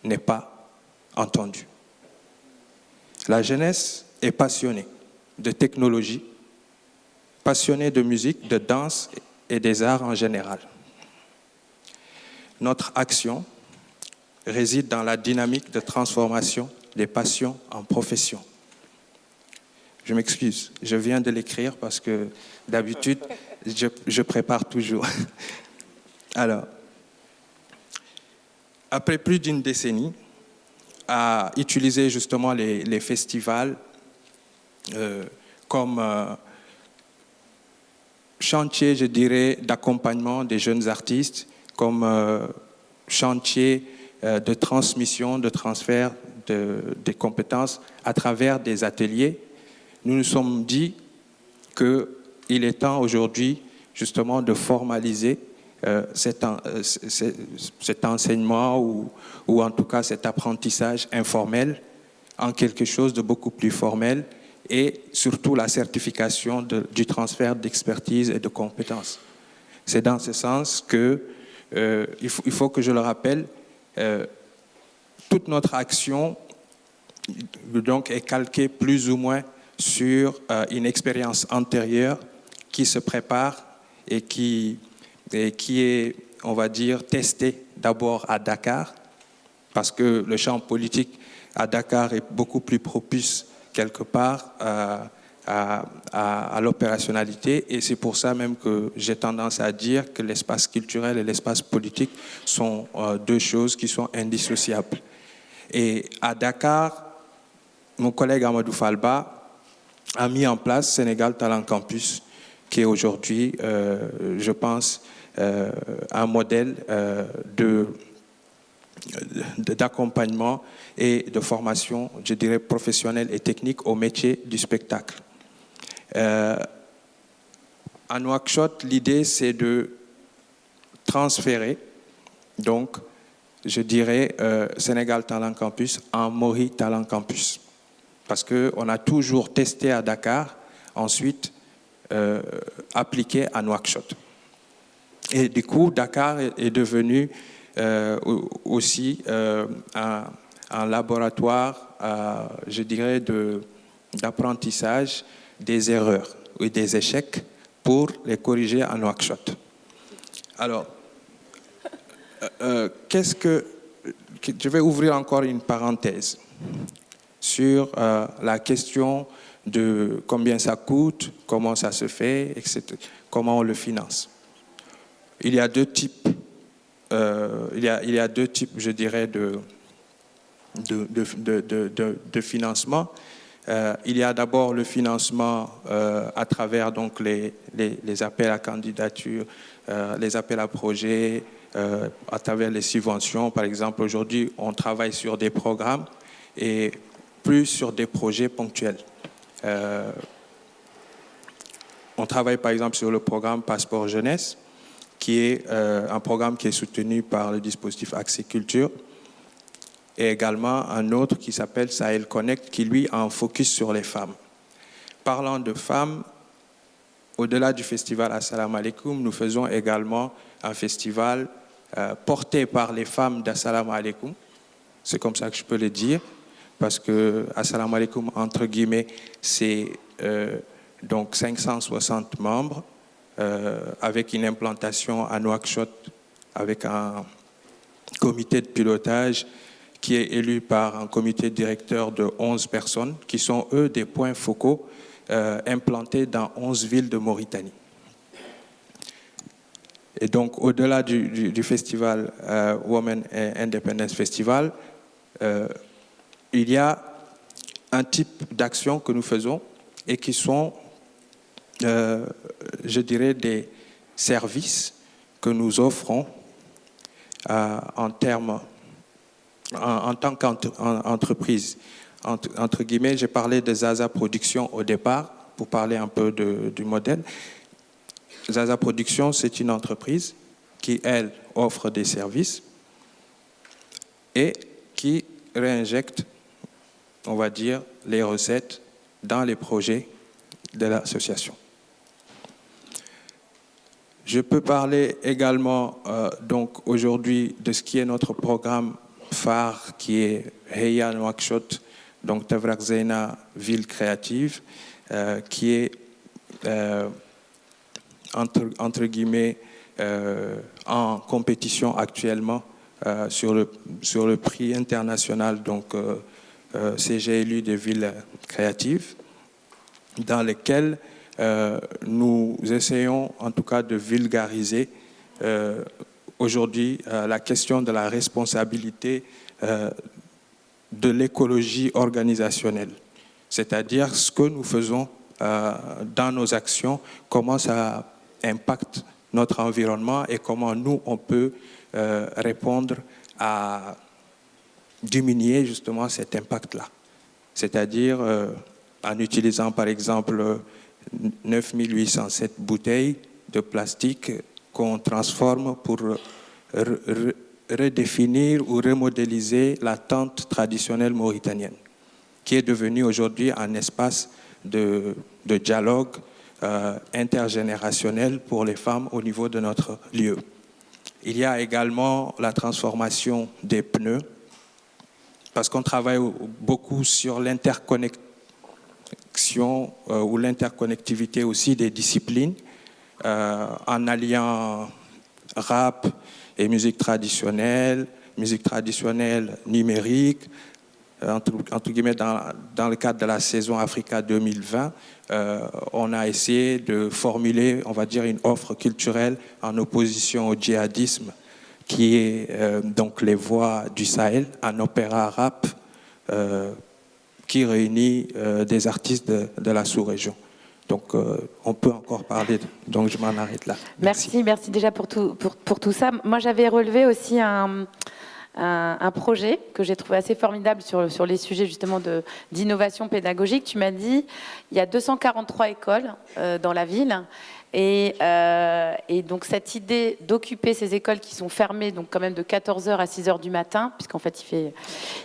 n'est pas entendue. La jeunesse est passionnée de technologie, passionnée de musique, de danse et des arts en général. Notre action réside dans la dynamique de transformation des passions en profession. Je m'excuse, je viens de l'écrire parce que d'habitude, je prépare toujours. Alors, après plus d'une décennie à utiliser justement les festivals comme chantier, je dirais, d'accompagnement des jeunes artistes, comme chantier de transmission, de transfert des compétences à travers des ateliers, nous nous sommes dit qu'il est temps aujourd'hui justement de formaliser cet enseignement ou en tout cas cet apprentissage informel en quelque chose de beaucoup plus formel et surtout la certification du transfert d'expertise et de compétences. C'est dans ce sens que, il faut que je le rappelle, toute notre action donc, est calquée plus ou moins sur une expérience antérieure qui se prépare et qui est, on va dire, testée d'abord à Dakar, parce que le champ politique à Dakar est beaucoup plus propice quelque part à l'opérationnalité, et c'est pour ça même que j'ai tendance à dire que l'espace culturel et l'espace politique sont deux choses qui sont indissociables. Et à Dakar, mon collègue Amadou Falba a mis en place Sénégal Talent Campus, qui est aujourd'hui, je pense, un modèle d'accompagnement et de formation, je dirais, professionnelle et technique au métier du spectacle. À Nouakchott, l'idée, c'est de transférer, donc, je dirais, Sénégal Talent Campus en Mori Talent Campus. Parce qu'on a toujours testé à Dakar, ensuite appliqué à Nouakchott. Et du coup, Dakar est devenu aussi un laboratoire, je dirais, d'apprentissage des erreurs et des échecs pour les corriger à Nouakchott. Alors, je vais ouvrir encore une parenthèse sur la question de combien ça coûte, comment ça se fait, etc., comment on le finance. Il y a deux types, je dirais, de financement. Il y a d'abord le financement à travers donc, les appels à candidature, les appels à projets, à travers les subventions. Par exemple, aujourd'hui, on travaille sur des programmes et plus sur des projets ponctuels. On travaille par exemple sur le programme Passeport Jeunesse, qui est un programme qui est soutenu par le dispositif Accès Culture, et également un autre qui s'appelle Sahel Connect, qui lui a un focus sur les femmes. Parlant de femmes, au-delà du festival Assalamu Alaikum, nous faisons également un festival porté par les femmes d'Assalamu Alaikum. C'est comme ça que je peux le dire, parce que Assalamu Alaikum, entre guillemets, c'est donc 560 membres, avec une implantation à Nouakchott, avec un comité de pilotage qui est élu par un comité directeur de 11 personnes, qui sont, eux, des points focaux implantés dans 11 villes de Mauritanie. Et donc, au-delà du festival Women Independence Festival, il y a un type d'action que nous faisons et qui sont, je dirais, des services que nous offrons en tant qu'entreprise. Entre guillemets, j'ai parlé de Zaza Production au départ, pour parler un peu du modèle. Zaza Production, c'est une entreprise qui, elle, offre des services et qui réinjecte, on va dire, les recettes dans les projets de l'association. Je peux parler également donc aujourd'hui de ce qui est notre programme phare, qui est Heya Nouakchott, donc Tavrak Zena, ville créative, qui est entre guillemets en compétition actuellement sur le prix international, donc CG élu des villes créatives, dans lesquelles nous essayons en tout cas de vulgariser aujourd'hui la question de la responsabilité de l'écologie organisationnelle, c'est-à-dire ce que nous faisons dans nos actions, comment ça impacte notre environnement et comment nous, on peut répondre à diminuer justement cet impact-là. C'est-à-dire en utilisant par exemple 9807 bouteilles de plastique qu'on transforme pour redéfinir ou remodéliser la tente traditionnelle mauritanienne, qui est devenue aujourd'hui un espace de dialogue intergénérationnel pour les femmes au niveau de notre lieu. Il y a également la transformation des pneus, parce qu'on travaille beaucoup sur l'interconnexion ou l'interconnectivité aussi des disciplines, en alliant rap et musique traditionnelle numérique. Entre guillemets, dans le cadre de la saison Africa 2020, on a essayé de formuler, on va dire, une offre culturelle en opposition au djihadisme, qui est donc les voix du Sahel, un opéra rap qui réunit des artistes de la sous-région. Donc, on peut encore parler, donc je m'en arrête là. Merci déjà pour tout ça. Moi, j'avais relevé aussi un projet que j'ai trouvé assez formidable sur les sujets justement d'innovation pédagogique. Tu m'as dit, il y a 243 écoles dans la ville. Et donc cette idée d'occuper ces écoles qui sont fermées, donc quand même de 14h à 6h du matin, puisqu'en fait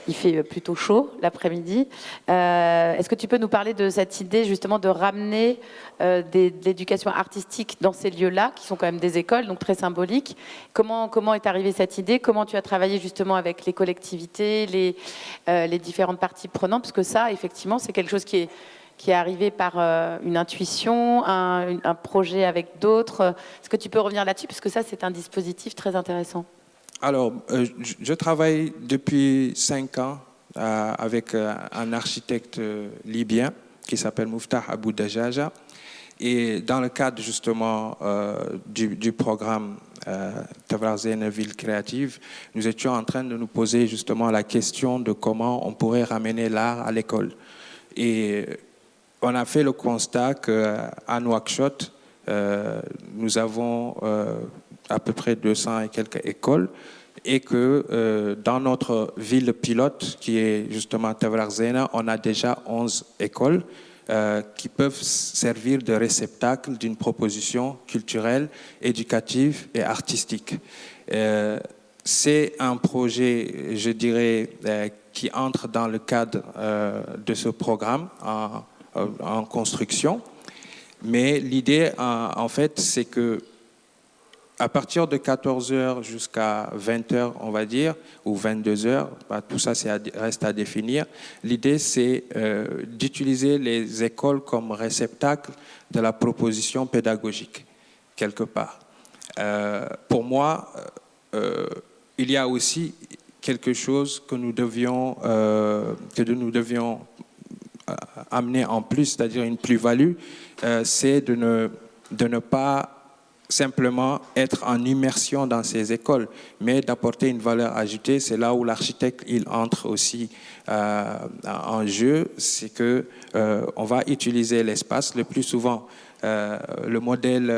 il fait plutôt chaud l'après-midi. Est-ce que tu peux nous parler de cette idée justement de ramener de l'éducation artistique dans ces lieux-là, qui sont quand même des écoles, donc très symboliques? Comment est arrivée cette idée? Comment tu as travaillé justement avec les collectivités, les différentes parties prenantes? Parce que ça, effectivement, c'est quelque chose qui est arrivé par une intuition, un projet avec d'autres. Est-ce que tu peux revenir là-dessus? Parce que ça, c'est un dispositif très intéressant. Alors, je travaille depuis 5 ans avec un architecte libyen qui s'appelle Mouftah Abou Dajaja. Et dans le cadre justement du programme Tavrak Zena Ville Créative, nous étions en train de nous poser justement la question de comment on pourrait ramener l'art à l'école. Et on a fait le constat qu'à Nouakchott, nous avons à peu près 200 et quelques écoles, et que dans notre ville pilote, qui est justement Tavrak Zena, on a déjà 11 écoles qui peuvent servir de réceptacle d'une proposition culturelle, éducative et artistique. C'est un projet, je dirais, qui entre dans le cadre de ce programme en construction, mais l'idée en fait c'est que à partir de 14 heures jusqu'à 20 heures, on va dire, ou 22 heures, tout ça reste à définir. L'idée, c'est d'utiliser les écoles comme réceptacle de la proposition pédagogique, quelque part. Pour moi, il y a aussi quelque chose que nous devions amener en plus, c'est-à-dire une plus-value, c'est de ne pas simplement être en immersion dans ces écoles, mais d'apporter une valeur ajoutée. C'est là où l'architecte il entre aussi en jeu, c'est que on va utiliser l'espace. Le plus souvent, le modèle,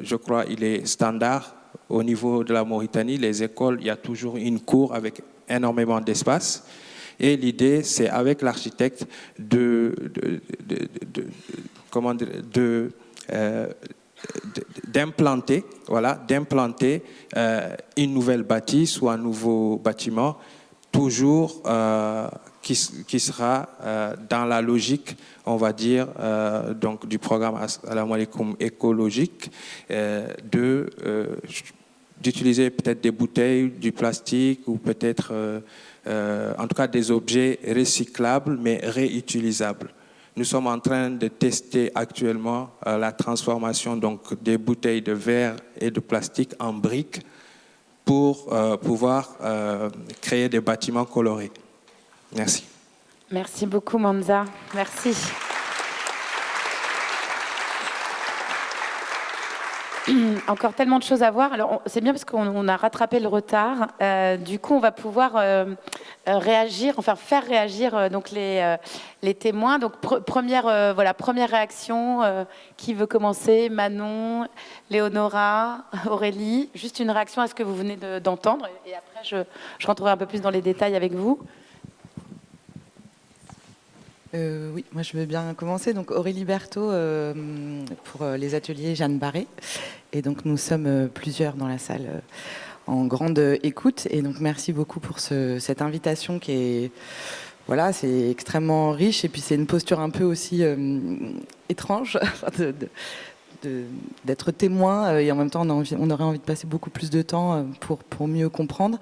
je crois, il est standard au niveau de la Mauritanie. Les écoles, il y a toujours une cour avec énormément d'espace. Et l'idée, c'est avec l'architecte d'implanter une nouvelle bâtisse ou un nouveau bâtiment, toujours qui sera dans la logique, on va dire, donc du programme Assalamu Alaikum écologique, d'utiliser peut-être des bouteilles, du plastique ou peut-être, en tout cas, des objets recyclables mais réutilisables. Nous sommes en train de tester actuellement la transformation donc, des bouteilles de verre et de plastique en briques pour pouvoir créer des bâtiments colorés. Merci. Merci beaucoup, Manza. Merci. Encore tellement de choses à voir. Alors, c'est bien parce qu'on a rattrapé le retard. Du coup, on va pouvoir réagir, enfin faire réagir donc les témoins. Donc, première réaction. Qui veut commencer? Manon, Léonora, Aurélie. Juste une réaction à ce que vous venez d'entendre. Et après, je rentrerai un peu plus dans les détails avec vous. Oui, moi je veux bien commencer. Donc Aurélie Berthaud pour les ateliers Jeanne Barré. Et donc nous sommes plusieurs dans la salle en grande écoute. Et donc merci beaucoup pour cette invitation qui est, voilà, c'est extrêmement riche. Et puis c'est une posture un peu aussi étrange d'être témoin. Et en même temps on aurait envie de passer beaucoup plus de temps pour mieux comprendre.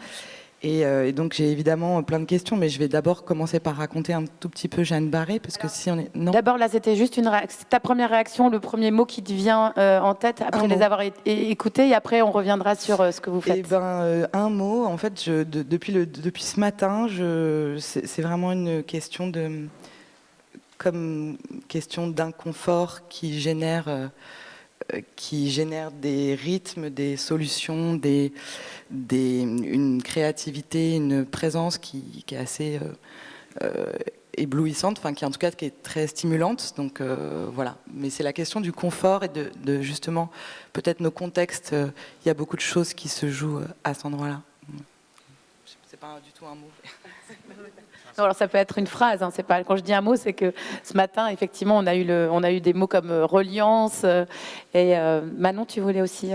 Et donc j'ai évidemment plein de questions, mais je vais d'abord commencer par raconter un tout petit peu Jeanne Barré, parce que si on est... Non. D'abord là c'était juste ta première réaction, le premier mot qui te vient en tête après les avoir écoutés, et après on reviendra sur ce que vous faites. Eh ben, un mot, en fait, depuis ce matin, c'est vraiment une question question d'inconfort qui génère des rythmes, des solutions, une créativité, une présence qui est assez éblouissante, enfin qui en tout cas qui est très stimulante. Donc voilà. Mais c'est la question du confort et de justement peut-être nos contextes. Il y a beaucoup de choses qui se jouent à cet endroit-là. C'est pas du tout un mot. Non, alors ça peut être une phrase. Hein, c'est pas, quand je dis un mot, c'est que ce matin, effectivement, on a eu des mots comme reliance. Et Manon, tu voulais aussi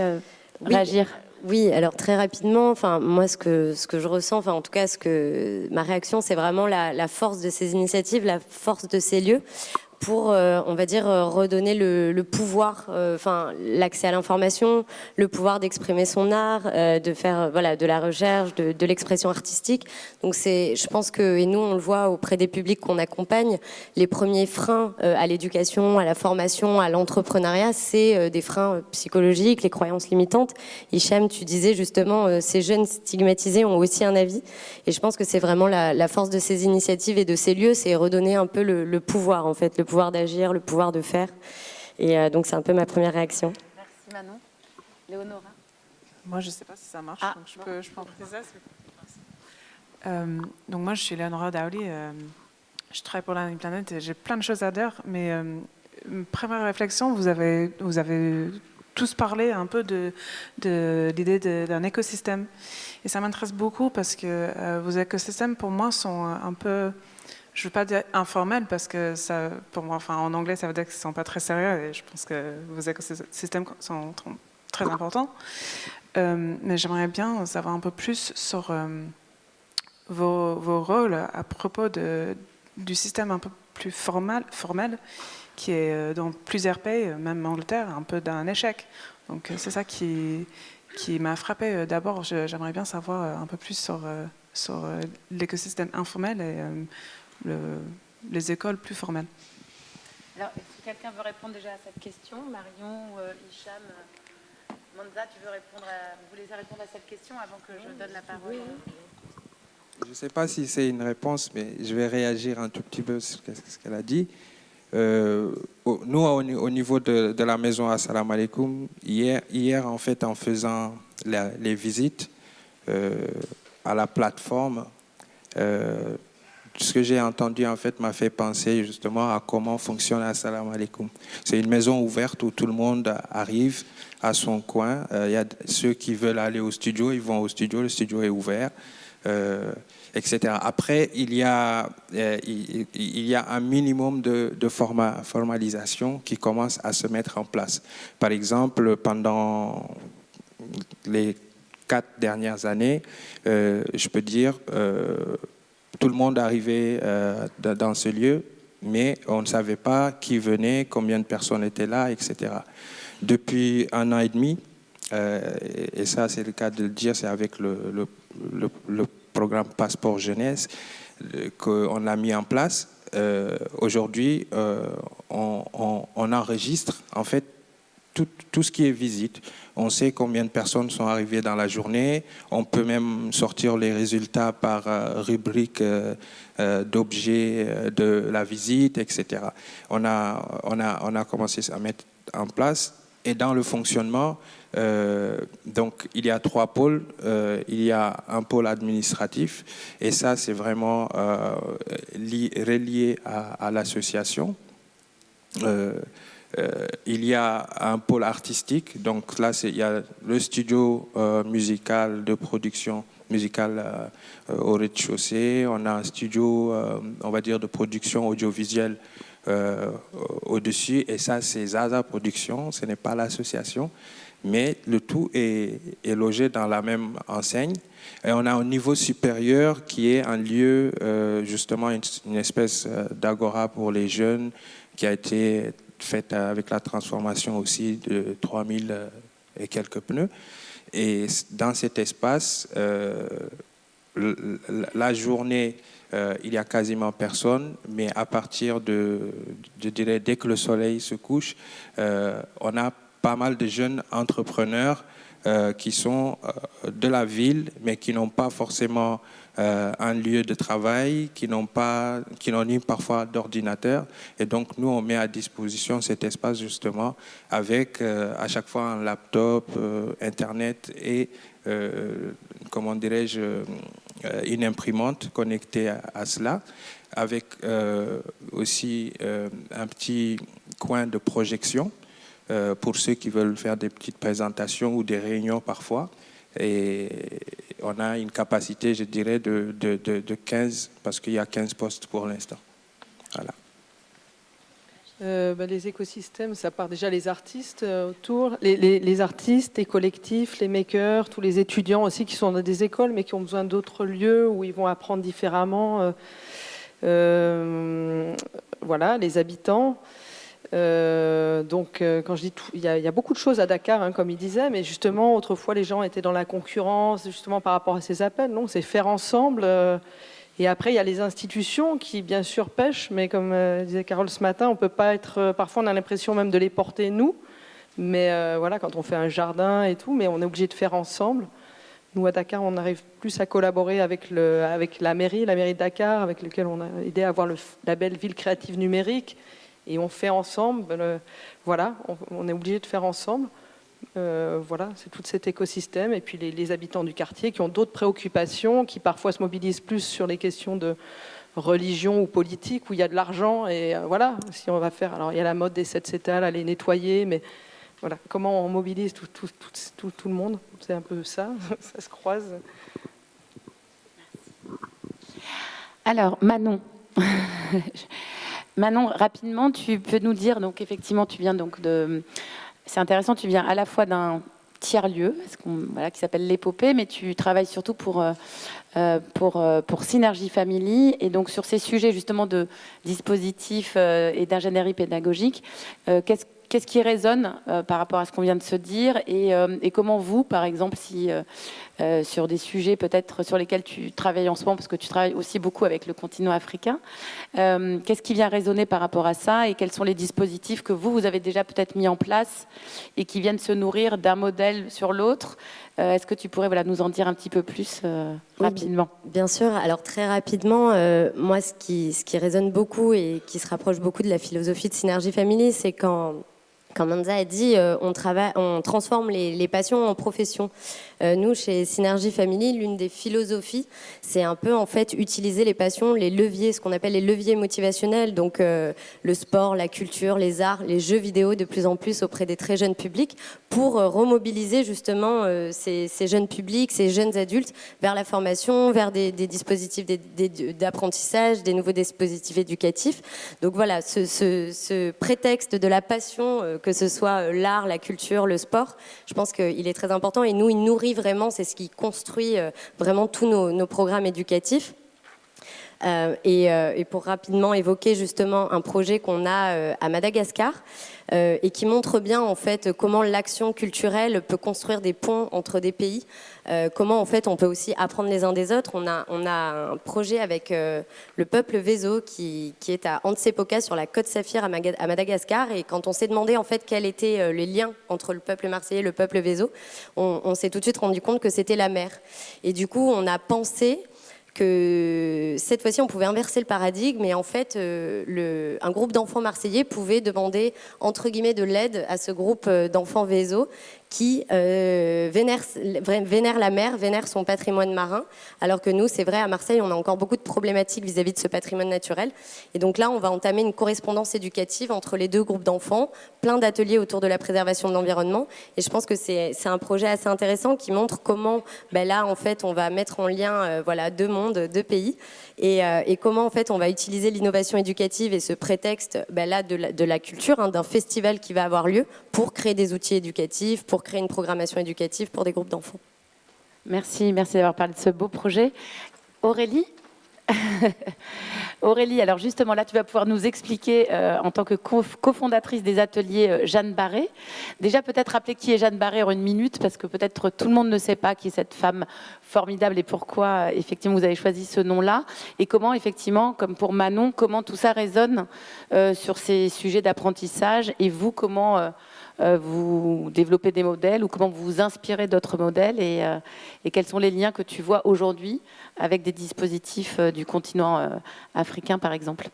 réagir? Oui, alors très rapidement, enfin moi ce que je ressens, enfin en tout cas ma réaction, c'est vraiment la force de ces initiatives, la force de ces lieux pour, on va dire, redonner le pouvoir, enfin l'accès à l'information, le pouvoir d'exprimer son art, de faire de la recherche, de l'expression artistique. Donc je pense que, et nous on le voit auprès des publics qu'on accompagne, les premiers freins à l'éducation, à la formation, à l'entrepreneuriat, c'est des freins psychologiques, les croyances limitantes. Hicham, tu disais justement, ces jeunes stigmatisés ont aussi un avis, et je pense que c'est vraiment la force de ces initiatives et de ces lieux, c'est redonner un peu le pouvoir en fait, le pouvoir d'agir, le pouvoir de faire. Et donc, c'est un peu ma première réaction. Merci Manon. Léonora? Moi, je ne sais pas si ça marche, donc je peux en préciser. Donc, moi, je suis Léonora Daouli. Je travaille pour la Planète et j'ai plein de choses à dire. Mais première réflexion, vous avez tous parlé un peu de l'idée d'un écosystème. Et ça m'intéresse beaucoup parce que vos écosystèmes, pour moi, sont un peu... Je ne veux pas dire informel parce que ça, pour moi, enfin, en anglais, ça veut dire qu'ils ne sont pas très sérieux et je pense que vos écosystèmes sont très importants. Mais j'aimerais bien savoir un peu plus sur vos rôles à propos du système un peu plus formel qui est dans plusieurs pays, même en Angleterre, un peu d'un échec. Donc c'est ça qui qui m'a frappée. D'abord, j'aimerais bien savoir un peu plus sur l'écosystème informel et les écoles plus formelles. Alors, est-ce que quelqu'un veut répondre déjà à cette question? Marion, Hicham, Monza, vous voulez répondre à cette question avant que je donne la parole? Je ne sais pas si c'est une réponse, mais je vais réagir un tout petit peu sur ce qu'elle a dit. Nous, au niveau de la maison Assalamu Alaikum, hier, en fait, en faisant les visites à la plateforme, ce que j'ai entendu, en fait, m'a fait penser justement à comment fonctionne Assalamu Alaikum. C'est une maison ouverte où tout le monde arrive à son coin. Il y a ceux qui veulent aller au studio, ils vont au studio, le studio est ouvert. Etc. Après, il y a un minimum de formalisation qui commence à se mettre en place. Par exemple, pendant les 4 dernières années, je peux dire, tout le monde arrivait dans ce lieu, mais on ne savait pas qui venait, combien de personnes étaient là, etc. Depuis 1 an et demi, et ça c'est le cas de le dire, c'est avec le programme Passeport Jeunesse qu'on a mis en place. Aujourd'hui, on enregistre en fait tout ce qui est visite. On sait combien de personnes sont arrivées dans la journée. On peut même sortir les résultats par rubrique d'objets de la visite, etc. On a commencé à mettre en place. Et dans le fonctionnement, donc il y a 3 pôles. Il y a un pôle administratif, et ça c'est vraiment relié à l'association. Il y a un pôle artistique, donc là il y a le studio musical de production musicale au rez-de-chaussée. On a un studio, on va dire, de production audiovisuelle au-dessus, et ça c'est Zaza Productions, ce n'est pas l'association, mais le tout est logé dans la même enseigne. Et on a un niveau supérieur qui est un lieu, justement une espèce d'agora pour les jeunes, qui a été faite avec la transformation aussi de 3000 et quelques pneus. Et dans cet espace, la journée, il y a quasiment personne, mais à partir je dirais, dès que le soleil se couche, on a pas mal de jeunes entrepreneurs qui sont de la ville, mais qui n'ont pas forcément un lieu de travail, qui n'ont ni parfois d'ordinateur. Et donc, nous, on met à disposition cet espace, justement, avec à chaque fois un laptop, Internet et, comment dirais-je, une imprimante connectée à cela, avec aussi un petit coin de projection pour ceux qui veulent faire des petites présentations ou des réunions parfois. Et on a une capacité, je dirais, de 15, parce qu'il y a 15 postes pour l'instant. Voilà. Les écosystèmes, ça part déjà les artistes autour, les artistes, les collectifs, les makers, tous les étudiants aussi qui sont dans des écoles mais qui ont besoin d'autres lieux où ils vont apprendre différemment. Voilà, les habitants. Donc, quand je dis tout, il y a beaucoup de choses à Dakar, hein, comme il disait, mais justement, autrefois, les gens étaient dans la concurrence, justement, par rapport à ces appels. Non, c'est faire ensemble. Et après, il y a les institutions qui, bien sûr, pêchent, mais comme disait Carole ce matin, on peut pas être. Parfois, on a l'impression même de les porter nous. Mais voilà, quand on fait un jardin et tout, mais on est obligé de faire ensemble. Nous, à Dakar, on arrive plus à collaborer avec la mairie de Dakar, avec lequel on a aidé à avoir le label Ville créative numérique. Et on fait ensemble, voilà, on est obligé de faire ensemble. Voilà, c'est tout cet écosystème. Et puis les habitants du quartier qui ont d'autres préoccupations, qui parfois se mobilisent plus sur les questions de religion ou politique, où il y a de l'argent. Et voilà, si on va faire... Alors, il y a la mode des 7 cétales, à les nettoyer, mais voilà, comment on mobilise tout le monde. C'est un peu ça, ça se croise. Alors, Manon... Manon, rapidement, tu peux nous dire, donc effectivement, tu viens donc de... C'est intéressant, tu viens à la fois d'un tiers-lieu, voilà, qui s'appelle l'Épopée, mais tu travailles surtout pour Synergie Family, et donc sur ces sujets justement de dispositifs et d'ingénierie pédagogique, quelles qu'est-ce qui résonne par rapport à ce qu'on vient de se dire et comment vous, par exemple, si sur des sujets peut-être sur lesquels tu travailles en ce moment, parce que tu travailles aussi beaucoup avec le continent africain, qu'est-ce qui vient résonner par rapport à ça et quels sont les dispositifs que vous avez déjà peut-être mis en place et qui viennent se nourrir d'un modèle sur l'autre? Est-ce que tu pourrais nous en dire un petit peu plus rapidement? Bien sûr. Alors très rapidement, moi ce qui résonne beaucoup et qui se rapproche beaucoup de la philosophie de Synergy Family, c'est quand Manza a dit on transforme les passions en profession. Nous, chez Synergy Family, l'une des philosophies, c'est un peu en fait utiliser les passions, les leviers, ce qu'on appelle les leviers motivationnels, donc le sport, la culture, les arts, les jeux vidéo de plus en plus auprès des très jeunes publics, pour remobiliser justement ces jeunes publics, ces jeunes adultes vers la formation, vers des dispositifs d'apprentissage, des nouveaux dispositifs éducatifs. Donc voilà, ce prétexte de la passion, que ce soit l'art, la culture, le sport, je pense qu'il est très important et nous, il nourrit vraiment, c'est ce qui construit vraiment tous nos programmes éducatifs. Et pour rapidement évoquer justement un projet qu'on a à Madagascar et qui montre bien en fait comment l'action culturelle peut construire des ponts entre des pays, comment en fait on peut aussi apprendre les uns des autres. On a un projet avec le peuple Vezo qui est à Antsepoka sur la côte Saphir à Madagascar, et quand on s'est demandé en fait quels étaient les liens entre le peuple marseillais et le peuple Vezo, on s'est tout de suite rendu compte que c'était la mer. Et du coup on a pensé que cette fois-ci, on pouvait inverser le paradigme et en fait, un groupe d'enfants marseillais pouvait demander, entre guillemets, de l'aide à ce groupe d'enfants Vezo qui vénère la mer, vénère son patrimoine marin, alors que nous, c'est vrai, à Marseille, on a encore beaucoup de problématiques vis-à-vis de ce patrimoine naturel. Et donc là, on va entamer une correspondance éducative entre les deux groupes d'enfants, plein d'ateliers autour de la préservation de l'environnement. Et je pense que c'est un projet assez intéressant qui montre comment, là, en fait, on va mettre en lien deux mondes, deux pays, et comment, en fait, on va utiliser l'innovation éducative et ce prétexte là, de la culture, d'un festival qui va avoir lieu pour créer des outils éducatifs, pour créer une programmation éducative pour des groupes d'enfants. Merci d'avoir parlé de ce beau projet. Aurélie Aurélie, alors justement là tu vas pouvoir nous expliquer en tant que cofondatrice des ateliers Jeanne Barré. Déjà peut-être rappeler qui est Jeanne Barré en une minute, parce que peut-être tout le monde ne sait pas qui est cette femme formidable et pourquoi effectivement vous avez choisi ce nom-là, et comment effectivement, comme pour Manon, comment tout ça résonne sur ces sujets d'apprentissage, et vous comment vous développez des modèles ou comment vous vous inspirez d'autres modèles, et quels sont les liens que tu vois aujourd'hui avec des dispositifs du continent africain, par exemple?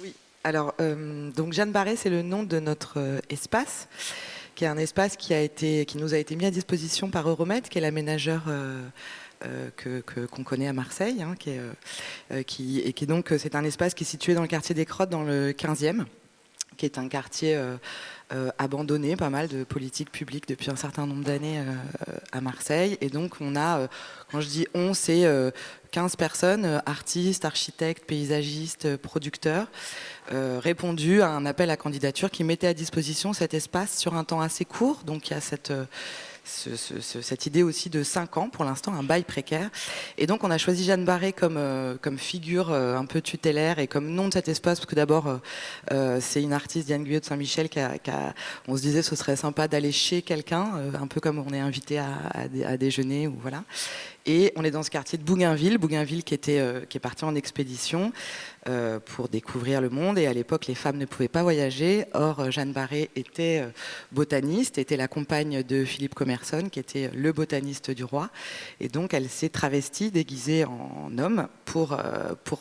Oui, alors donc Jeanne Barré, c'est le nom de notre espace, qui est un espace qui nous a été mis à disposition par Euromed, qui est l'aménageur qu'on connaît à Marseille, donc c'est un espace qui est situé dans le quartier des Crottes, dans le 15e, qui est un quartier abandonné, pas mal de politiques publiques depuis un certain nombre d'années à Marseille. Et donc on a, quand je dis on, c'est 15 personnes, artistes, architectes, paysagistes, producteurs, répondu à un appel à candidature qui mettait à disposition cet espace sur un temps assez court. Donc il y a cette idée aussi de 5 ans pour l'instant, un bail précaire. Et donc on a choisi Jeanne Barré comme figure un peu tutélaire et comme nom de cet espace, parce que d'abord c'est une artiste, Diane Guyot de Saint-Michel, on se disait ce serait sympa d'aller chez quelqu'un, un peu comme on est invité à déjeuner, ou voilà. Et on est dans ce quartier de Bougainville qui est parti en expédition pour découvrir le monde. Et à l'époque, les femmes ne pouvaient pas voyager. Or, Jeanne Barré était botaniste, était la compagne de Philippe Commerson, qui était le botaniste du roi. Et donc, elle s'est travestie, déguisée en homme, pour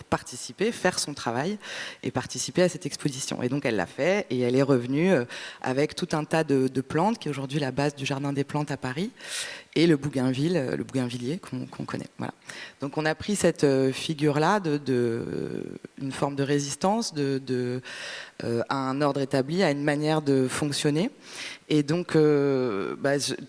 participer, faire son travail et participer à cette exposition. Et donc, elle l'a fait, et elle est revenue avec tout un tas de plantes, qui est aujourd'hui la base du Jardin des Plantes à Paris, et le bougainvillier qu'on connaît. Voilà. Donc on a pris cette figure-là une forme de résistance à un ordre établi, à une manière de fonctionner. Et donc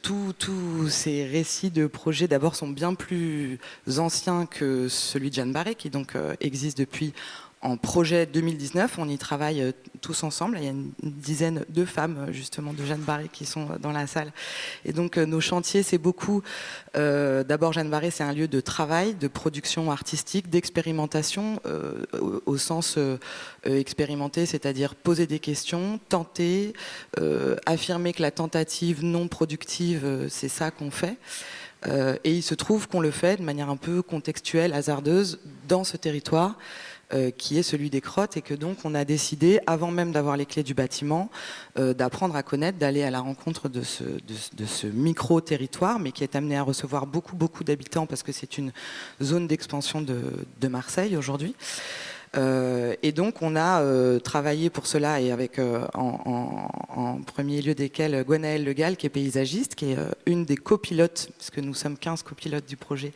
tous ces récits de projets d'abord sont bien plus anciens que celui de Jeanne Barré, qui donc existe depuis en projet 2019, on y travaille tous ensemble. Il y a une dizaine de femmes, justement, de Jeanne Barré qui sont dans la salle. Et donc, nos chantiers, c'est beaucoup... d'abord, Jeanne Barré, c'est un lieu de travail, de production artistique, d'expérimentation, au sens expérimenté, c'est-à-dire c'est-à-dire poser des questions, tenter, affirmer que la tentative non productive, c'est ça qu'on fait. Et il se trouve qu'on le fait de manière un peu contextuelle, hasardeuse, dans ce territoire qui est celui des Crottes, et que donc on a décidé, avant même d'avoir les clés du bâtiment, d'apprendre à connaître, d'aller à la rencontre de ce micro-territoire, mais qui est amené à recevoir beaucoup d'habitants parce que c'est une zone d'expansion de Marseille aujourd'hui. Et donc on a travaillé pour cela, et avec en premier lieu desquels Gwenaëlle Le Gall, qui est paysagiste, qui est une des copilotes, puisque nous sommes 15 copilotes du projet,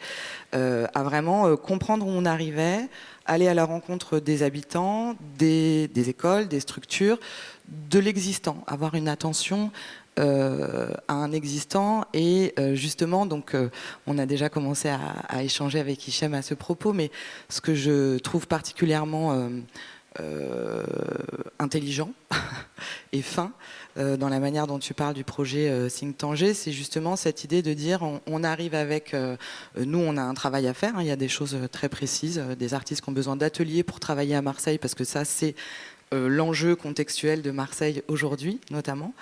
à vraiment comprendre où on arrivait, aller à la rencontre des habitants, des écoles, des structures, de l'existant, avoir une attention à un existant. Et justement, donc, on a déjà commencé à échanger avec Hicham à ce propos, mais ce que je trouve particulièrement intelligent et fin dans la manière dont tu parles du projet Think Tanger, c'est justement cette idée de dire on arrive avec... nous, on a un travail à faire, hein, il y a des choses très précises, des artistes qui ont besoin d'ateliers pour travailler à Marseille, parce que ça, c'est l'enjeu contextuel de Marseille aujourd'hui, notamment.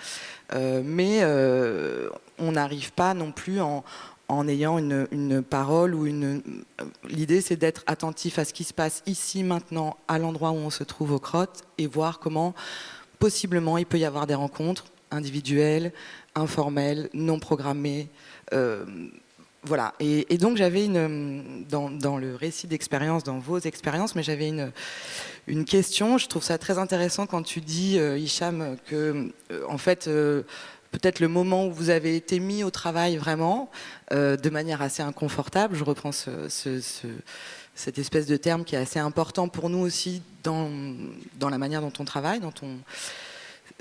Mais on n'arrive pas non plus en ayant une parole ou l'idée, c'est d'être attentif à ce qui se passe ici, maintenant, à l'endroit où on se trouve aux Crottes, et voir comment, possiblement, il peut y avoir des rencontres individuelles, informelles, non programmées. Voilà. Et donc, j'avais dans le récit d'expérience, dans vos expériences, mais j'avais une question. Je trouve ça très intéressant quand tu dis, Hicham, que, en fait, peut-être le moment où vous avez été mis au travail vraiment, de manière assez inconfortable, je reprends cette espèce de terme qui est assez important pour nous aussi dans la manière dont on travaille,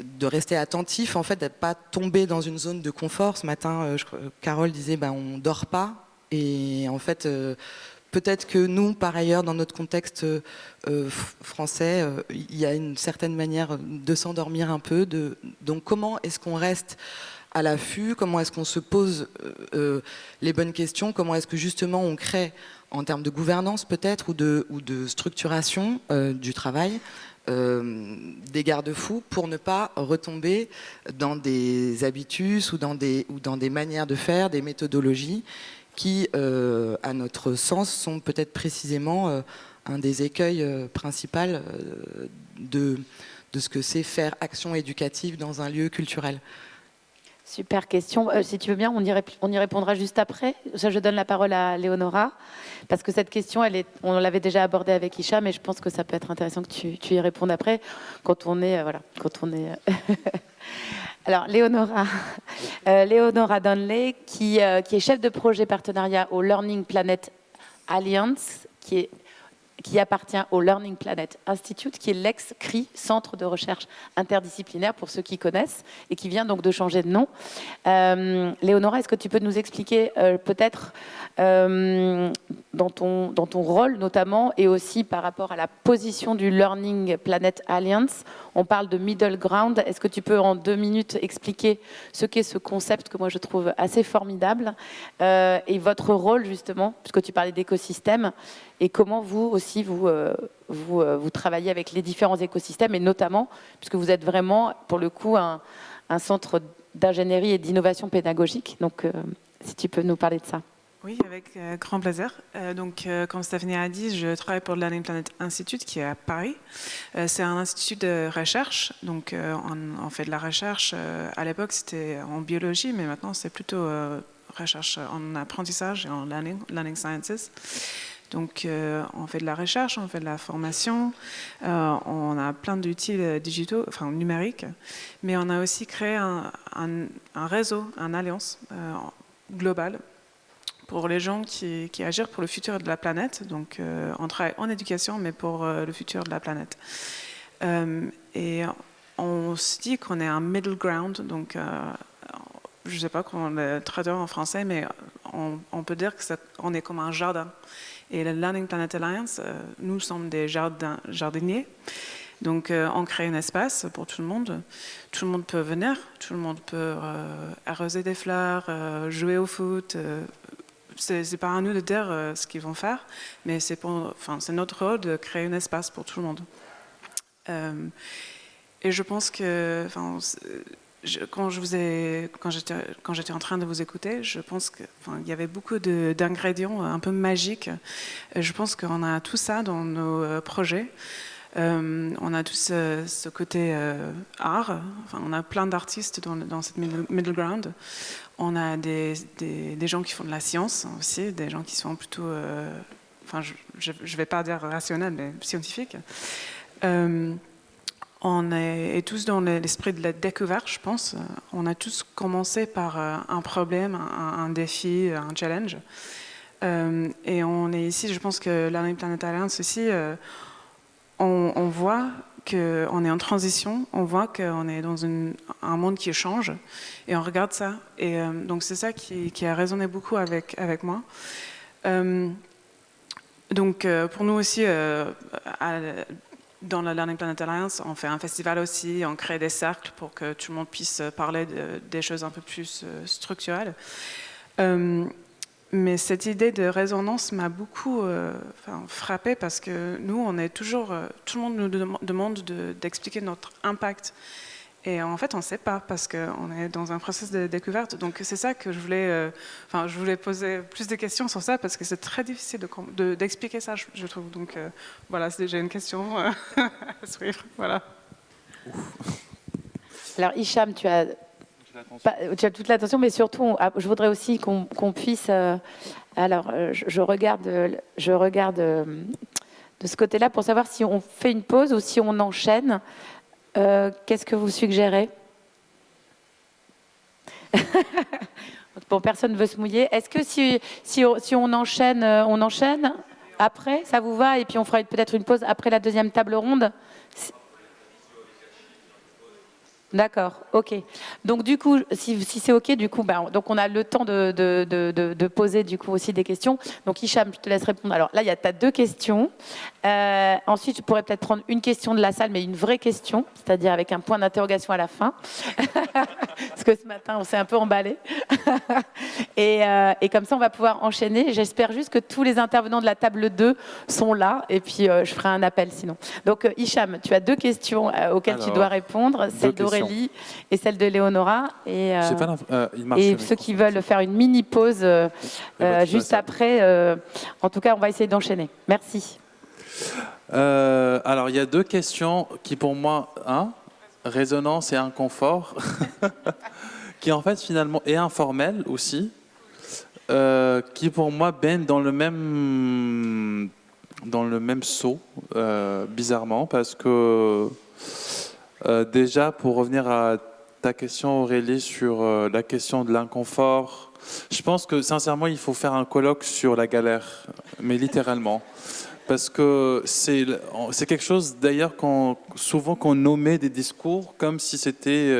de rester attentif, en fait, d'être pas tombé dans une zone de confort. Ce matin, Carole disait, on dort pas, et en fait, peut-être que nous, par ailleurs, dans notre contexte français, il y a une certaine manière de s'endormir un peu. Donc, comment est-ce qu'on reste à l'affût? Comment est-ce qu'on se pose les bonnes questions? Comment est-ce que justement on crée, en termes de gouvernance peut-être, ou de structuration du travail, des garde-fous pour ne pas retomber dans des habitus ou dans des manières de faire, des méthodologies qui, à notre sens, sont peut-être précisément un des écueils principaux de ce que c'est faire action éducative dans un lieu culturel. Super question. Si tu veux bien, on y répondra juste après. Ça, je donne la parole à Léonora, parce que cette question, on l'avait déjà abordée avec Hicham, mais je pense que ça peut être intéressant que tu y répondes après, quand on est... Alors, Léonora Donnelly, qui est chef de projet partenariat au Learning Planet Alliance, qui appartient au Learning Planet Institute, qui est l'ex-CRI, Centre de recherche interdisciplinaire, pour ceux qui connaissent, et qui vient donc de changer de nom. Léonora, est-ce que tu peux nous expliquer peut-être dans ton rôle notamment, et aussi par rapport à la position du Learning Planet Alliance, on parle de middle ground. Est-ce que tu peux en 2 minutes expliquer ce qu'est ce concept que moi je trouve assez formidable, et votre rôle justement, puisque tu parlais d'écosystème, et comment vous aussi vous travaillez avec les différents écosystèmes, et notamment puisque vous êtes vraiment pour le coup un centre d'ingénierie et d'innovation pédagogique. Donc si tu peux nous parler de ça. Oui, avec grand plaisir. Comme Stéphanie a dit, je travaille pour le Learning Planet Institute qui est à Paris. C'est un institut de recherche. Donc, on fait de la recherche. À l'époque, c'était en biologie, mais maintenant, c'est plutôt recherche en apprentissage et en learning sciences. Donc, on fait de la recherche, on fait de la formation, on a plein d'outils digitaux, enfin numériques, mais on a aussi créé un réseau, une alliance globale pour les gens qui agissent pour le futur de la planète. Donc, on travaille en éducation, mais pour le futur de la planète. Et on se dit qu'on est un middle ground, donc je ne sais pas comment le traduire en français, mais on peut dire qu'on est comme un jardin. Et le Learning Planet Alliance, nous sommes des jardiniers. Donc, on crée un espace pour tout le monde. Tout le monde peut venir, tout le monde peut arroser des fleurs, jouer au foot. C'est pas à nous de dire ce qu'ils vont faire, mais c'est notre rôle de créer un espace pour tout le monde. et je pense que, enfin, quand j'étais en train de vous écouter, je pense qu'il y avait beaucoup d'ingrédients un peu magiques. Et je pense qu'on a tout ça dans nos projets. On a tout ce côté art. Enfin, on a plein d'artistes dans cette middle ground. On a des gens qui font de la science aussi, des gens qui sont plutôt, enfin, je ne vais pas dire rationnels, mais scientifiques. On est tous dans l'esprit de la découverte, je pense. On a tous commencé par un problème, un défi, un challenge. Et on est ici, je pense que Learning Planet Alliance aussi, on voit qu'on est en transition, on voit qu'on est dans un monde qui change, et on regarde ça. Et donc c'est ça qui a résonné beaucoup avec moi. Donc pour nous aussi, dans la Learning Planet Alliance, on fait un festival aussi, on crée des cercles pour que tout le monde puisse parler des choses un peu plus structurelles. Mais cette idée de résonance m'a beaucoup frappée parce que nous, on est toujours, tout le monde nous demande d'expliquer notre impact. Et en fait, on ne sait pas parce qu'on est dans un processus de découverte. Donc c'est ça que je voulais poser plus de questions sur ça parce que c'est très difficile d'expliquer ça, je trouve. Donc voilà, c'est déjà une question à suivre. Voilà. Alors Hicham, tu as toute l'attention, mais surtout, je voudrais aussi qu'on puisse... je regarde de ce côté-là pour savoir si on fait une pause ou si on enchaîne. Qu'est-ce que vous suggérez? Bon, personne ne veut se mouiller. Est-ce que si on enchaîne après, ça vous va? Et puis on fera peut-être une pause après la deuxième table ronde. D'accord, ok. Donc du coup, si c'est ok, du coup, donc on a le temps de poser du coup aussi des questions. Donc Hicham, je te laisse répondre. Alors là, il y a t'as 2 questions. Ensuite, je pourrais peut-être prendre une question de la salle, mais une vraie question, c'est-à-dire avec un point d'interrogation à la fin, parce que ce matin, on s'est un peu emballé. Et comme ça, on va pouvoir enchaîner. J'espère juste que tous les intervenants de la table 2 sont là, et puis je ferai un appel sinon. Donc Hicham, tu as 2 questions auxquelles tu dois répondre, celle d'Aurélie et celle de Léonora. Et ceux qui veulent faire une mini pause juste après, en tout cas, on va essayer d'enchaîner. Merci. Alors, il y a 2 questions qui, pour moi, résonance et inconfort, qui en fait finalement est informel aussi, qui pour moi baigne dans le même seau, bizarrement, parce que déjà, pour revenir à ta question, Aurélie, sur la question de l'inconfort, je pense que sincèrement, il faut faire un colloque sur la galère, mais littéralement. Parce que c'est quelque chose, d'ailleurs, souvent qu'on nommait des discours comme si c'était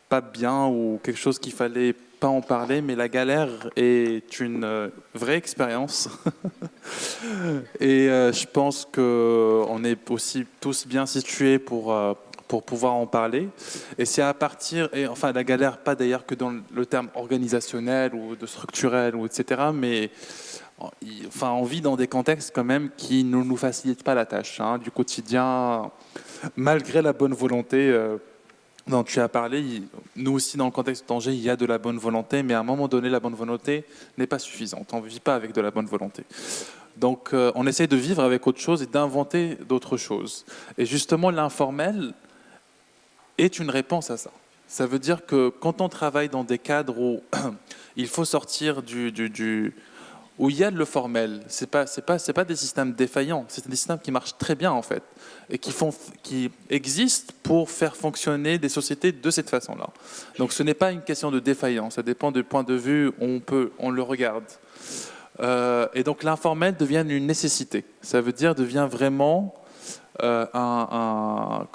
pas bien ou quelque chose qu'il fallait pas en parler, mais la galère est une vraie expérience. Et je pense qu'on est aussi tous bien situés pour pouvoir en parler. Et c'est à partir, et enfin la galère, pas d'ailleurs que dans le terme organisationnel ou de structurel, ou etc., mais enfin, on vit dans des contextes quand même qui ne nous facilitent pas la tâche du quotidien, malgré la bonne volonté dont tu as parlé. Nous aussi, dans le contexte de Tanger, il y a de la bonne volonté, mais à un moment donné, la bonne volonté n'est pas suffisante. On ne vit pas avec de la bonne volonté. Donc, on essaie de vivre avec autre chose et d'inventer d'autres choses. Et justement, l'informel est une réponse à ça. Ça veut dire que quand on travaille dans des cadres où il faut sortir où il y a le formel, c'est pas des systèmes défaillants, c'est des systèmes qui marchent très bien en fait, et qui existent pour faire fonctionner des sociétés de cette façon-là. Donc ce n'est pas une question de défaillance, ça dépend du point de vue où on le regarde. Et donc l'informel devient une nécessité. Ça veut dire devient vraiment un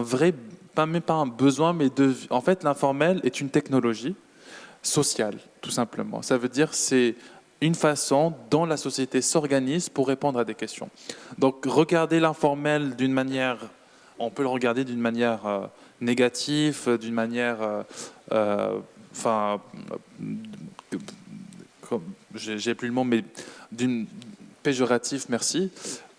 vrai, même pas un besoin, mais en fait l'informel est une technologie sociale, tout simplement. Ça veut dire c'est une façon dont la société s'organise pour répondre à des questions. Donc regarder l'informel d'une manière, on peut le regarder d'une manière négative, d'une manière, j'ai plus le mot, mais d'une péjoratif, merci.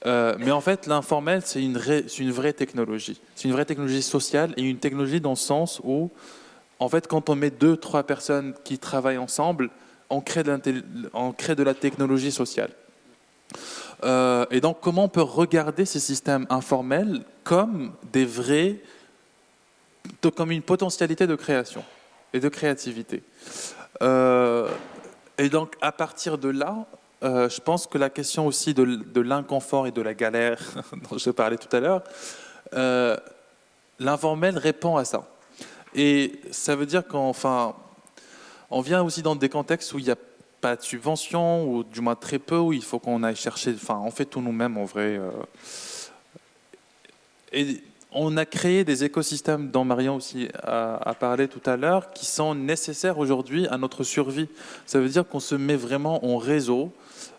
Mais en fait, l'informel, c'est une vraie technologie. C'est une vraie technologie sociale et une technologie dans le sens où, en fait, quand on met 2-3 personnes qui travaillent ensemble, on crée de la technologie sociale. Et donc, comment on peut regarder ces systèmes informels comme comme une potentialité de création et de créativité. Et donc, à partir de là, je pense que la question aussi de l'inconfort et de la galère dont je parlais tout à l'heure, l'informel répond à ça. Et ça veut dire on vient aussi dans des contextes où il n'y a pas de subvention, ou du moins très peu, où il faut qu'on aille chercher, on fait tout nous-mêmes en vrai. Et on a créé des écosystèmes dont Marion aussi a parlé tout à l'heure, qui sont nécessaires aujourd'hui à notre survie. Ça veut dire qu'on se met vraiment en réseau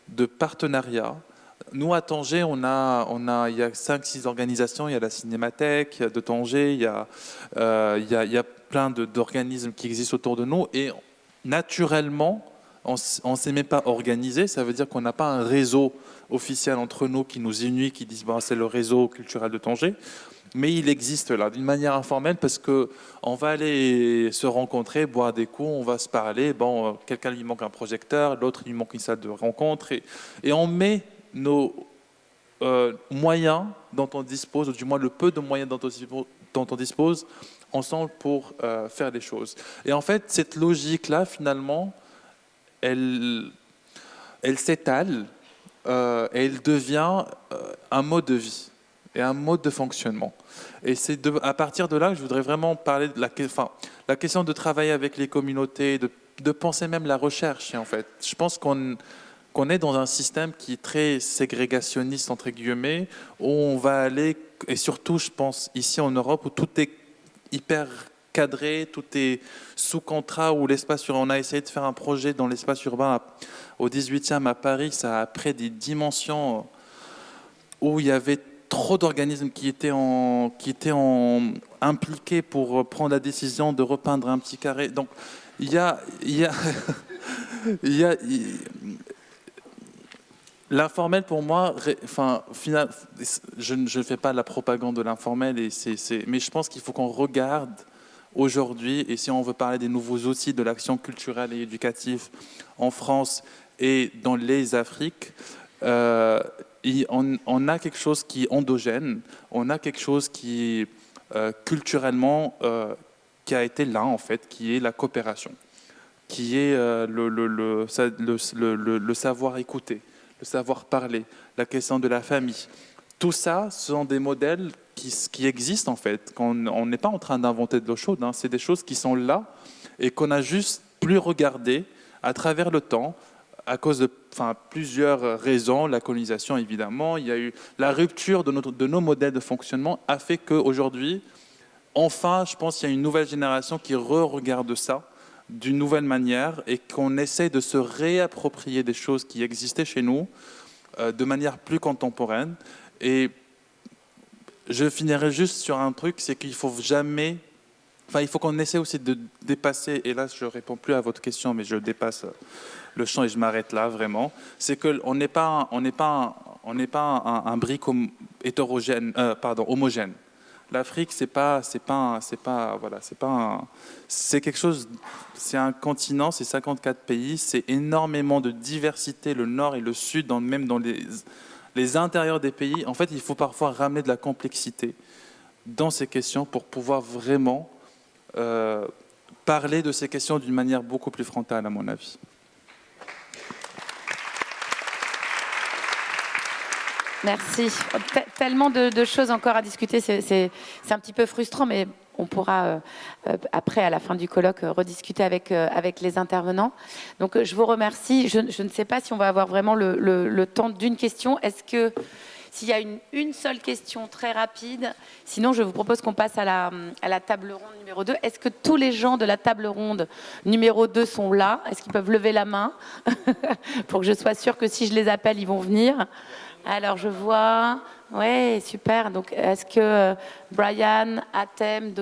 de partenariats. Nous, à Tanger, il y a 5-6 organisations. Il y a la Cinémathèque de Tanger, il y a plein d'organismes qui existent autour de nous. Et naturellement, on ne s'est même pas organisé. Ça veut dire qu'on n'a pas un réseau officiel entre nous qui nous unit, qui disent c'est le réseau culturel de Tanger. Mais il existe là, d'une manière informelle, parce qu'on va aller se rencontrer, boire des coups, on va se parler. Quelqu'un lui manque un projecteur, l'autre lui manque une salle de rencontre. Et on met nos moyens dont on dispose, ou du moins le peu de moyens dont on dispose, ensemble pour faire des choses. Et en fait, cette logique-là, finalement, elle s'étale et elle devient un mode de vie et un mode de fonctionnement. Et c'est à partir de là que je voudrais vraiment parler de la question de travailler avec les communautés, de penser même la recherche. En fait, je pense qu'on est dans un système qui est très ségrégationniste, entre guillemets, où on va aller, et surtout, je pense, ici en Europe, où tout est hyper cadré, tout est sous contrat, où l'espace urbain, on a essayé de faire un projet dans l'espace urbain au 18e à Paris, ça a pris des dimensions où il y avait trop d'organismes qui étaient impliqués pour prendre la décision de repeindre un petit carré. Donc, l'informel, pour moi, je ne fais pas la propagande de l'informel, mais je pense qu'il faut qu'on regarde aujourd'hui, et si on veut parler des nouveaux outils de l'action culturelle et éducative en France et dans les Afriques, on a quelque chose qui est endogène, on a quelque chose qui culturellement qui a été là en fait, qui est la coopération, qui est le savoir écouter, le savoir parler, la question de la famille. Tout ça, ce sont des modèles qui existent en fait. On n'est pas en train d'inventer de l'eau chaude, c'est des choses qui sont là et qu'on a juste plus regardé à travers le temps, à cause de plusieurs raisons, la colonisation évidemment, il y a eu la rupture de nos modèles de fonctionnement a fait qu'aujourd'hui, enfin, je pense qu'il y a une nouvelle génération qui regarde ça d'une nouvelle manière et qu'on essaie de se réapproprier des choses qui existaient chez nous de manière plus contemporaine. Et je finirai juste sur un truc, c'est qu'il faut jamais... il faut qu'on essaie aussi de dépasser, et là je ne réponds plus à votre question, mais je dépasse le champ et je m'arrête là vraiment, c'est qu'on n'est pas un brick homogène. L'Afrique, c'est quelque chose, c'est un continent, c'est 54 pays, c'est énormément de diversité, le nord et le sud, même dans les intérieurs des pays. En fait, il faut parfois ramener de la complexité dans ces questions pour pouvoir vraiment parler de ces questions d'une manière beaucoup plus frontale, à mon avis. Merci. Tellement de choses encore à discuter. C'est un petit peu frustrant, mais on pourra, après, à la fin du colloque, rediscuter avec les intervenants. Donc, je vous remercie. Je ne sais pas si on va avoir vraiment le temps d'une question. Est-ce que, s'il y a une seule question très rapide, sinon, je vous propose qu'on passe à la table ronde numéro 2. Est-ce que tous les gens de la table ronde numéro 2 sont là? Est-ce qu'ils peuvent lever la main pour que je sois sûre que si je les appelle, ils vont venir? Alors, je vois... Ouais, super. Donc, est-ce que Brian, Atem,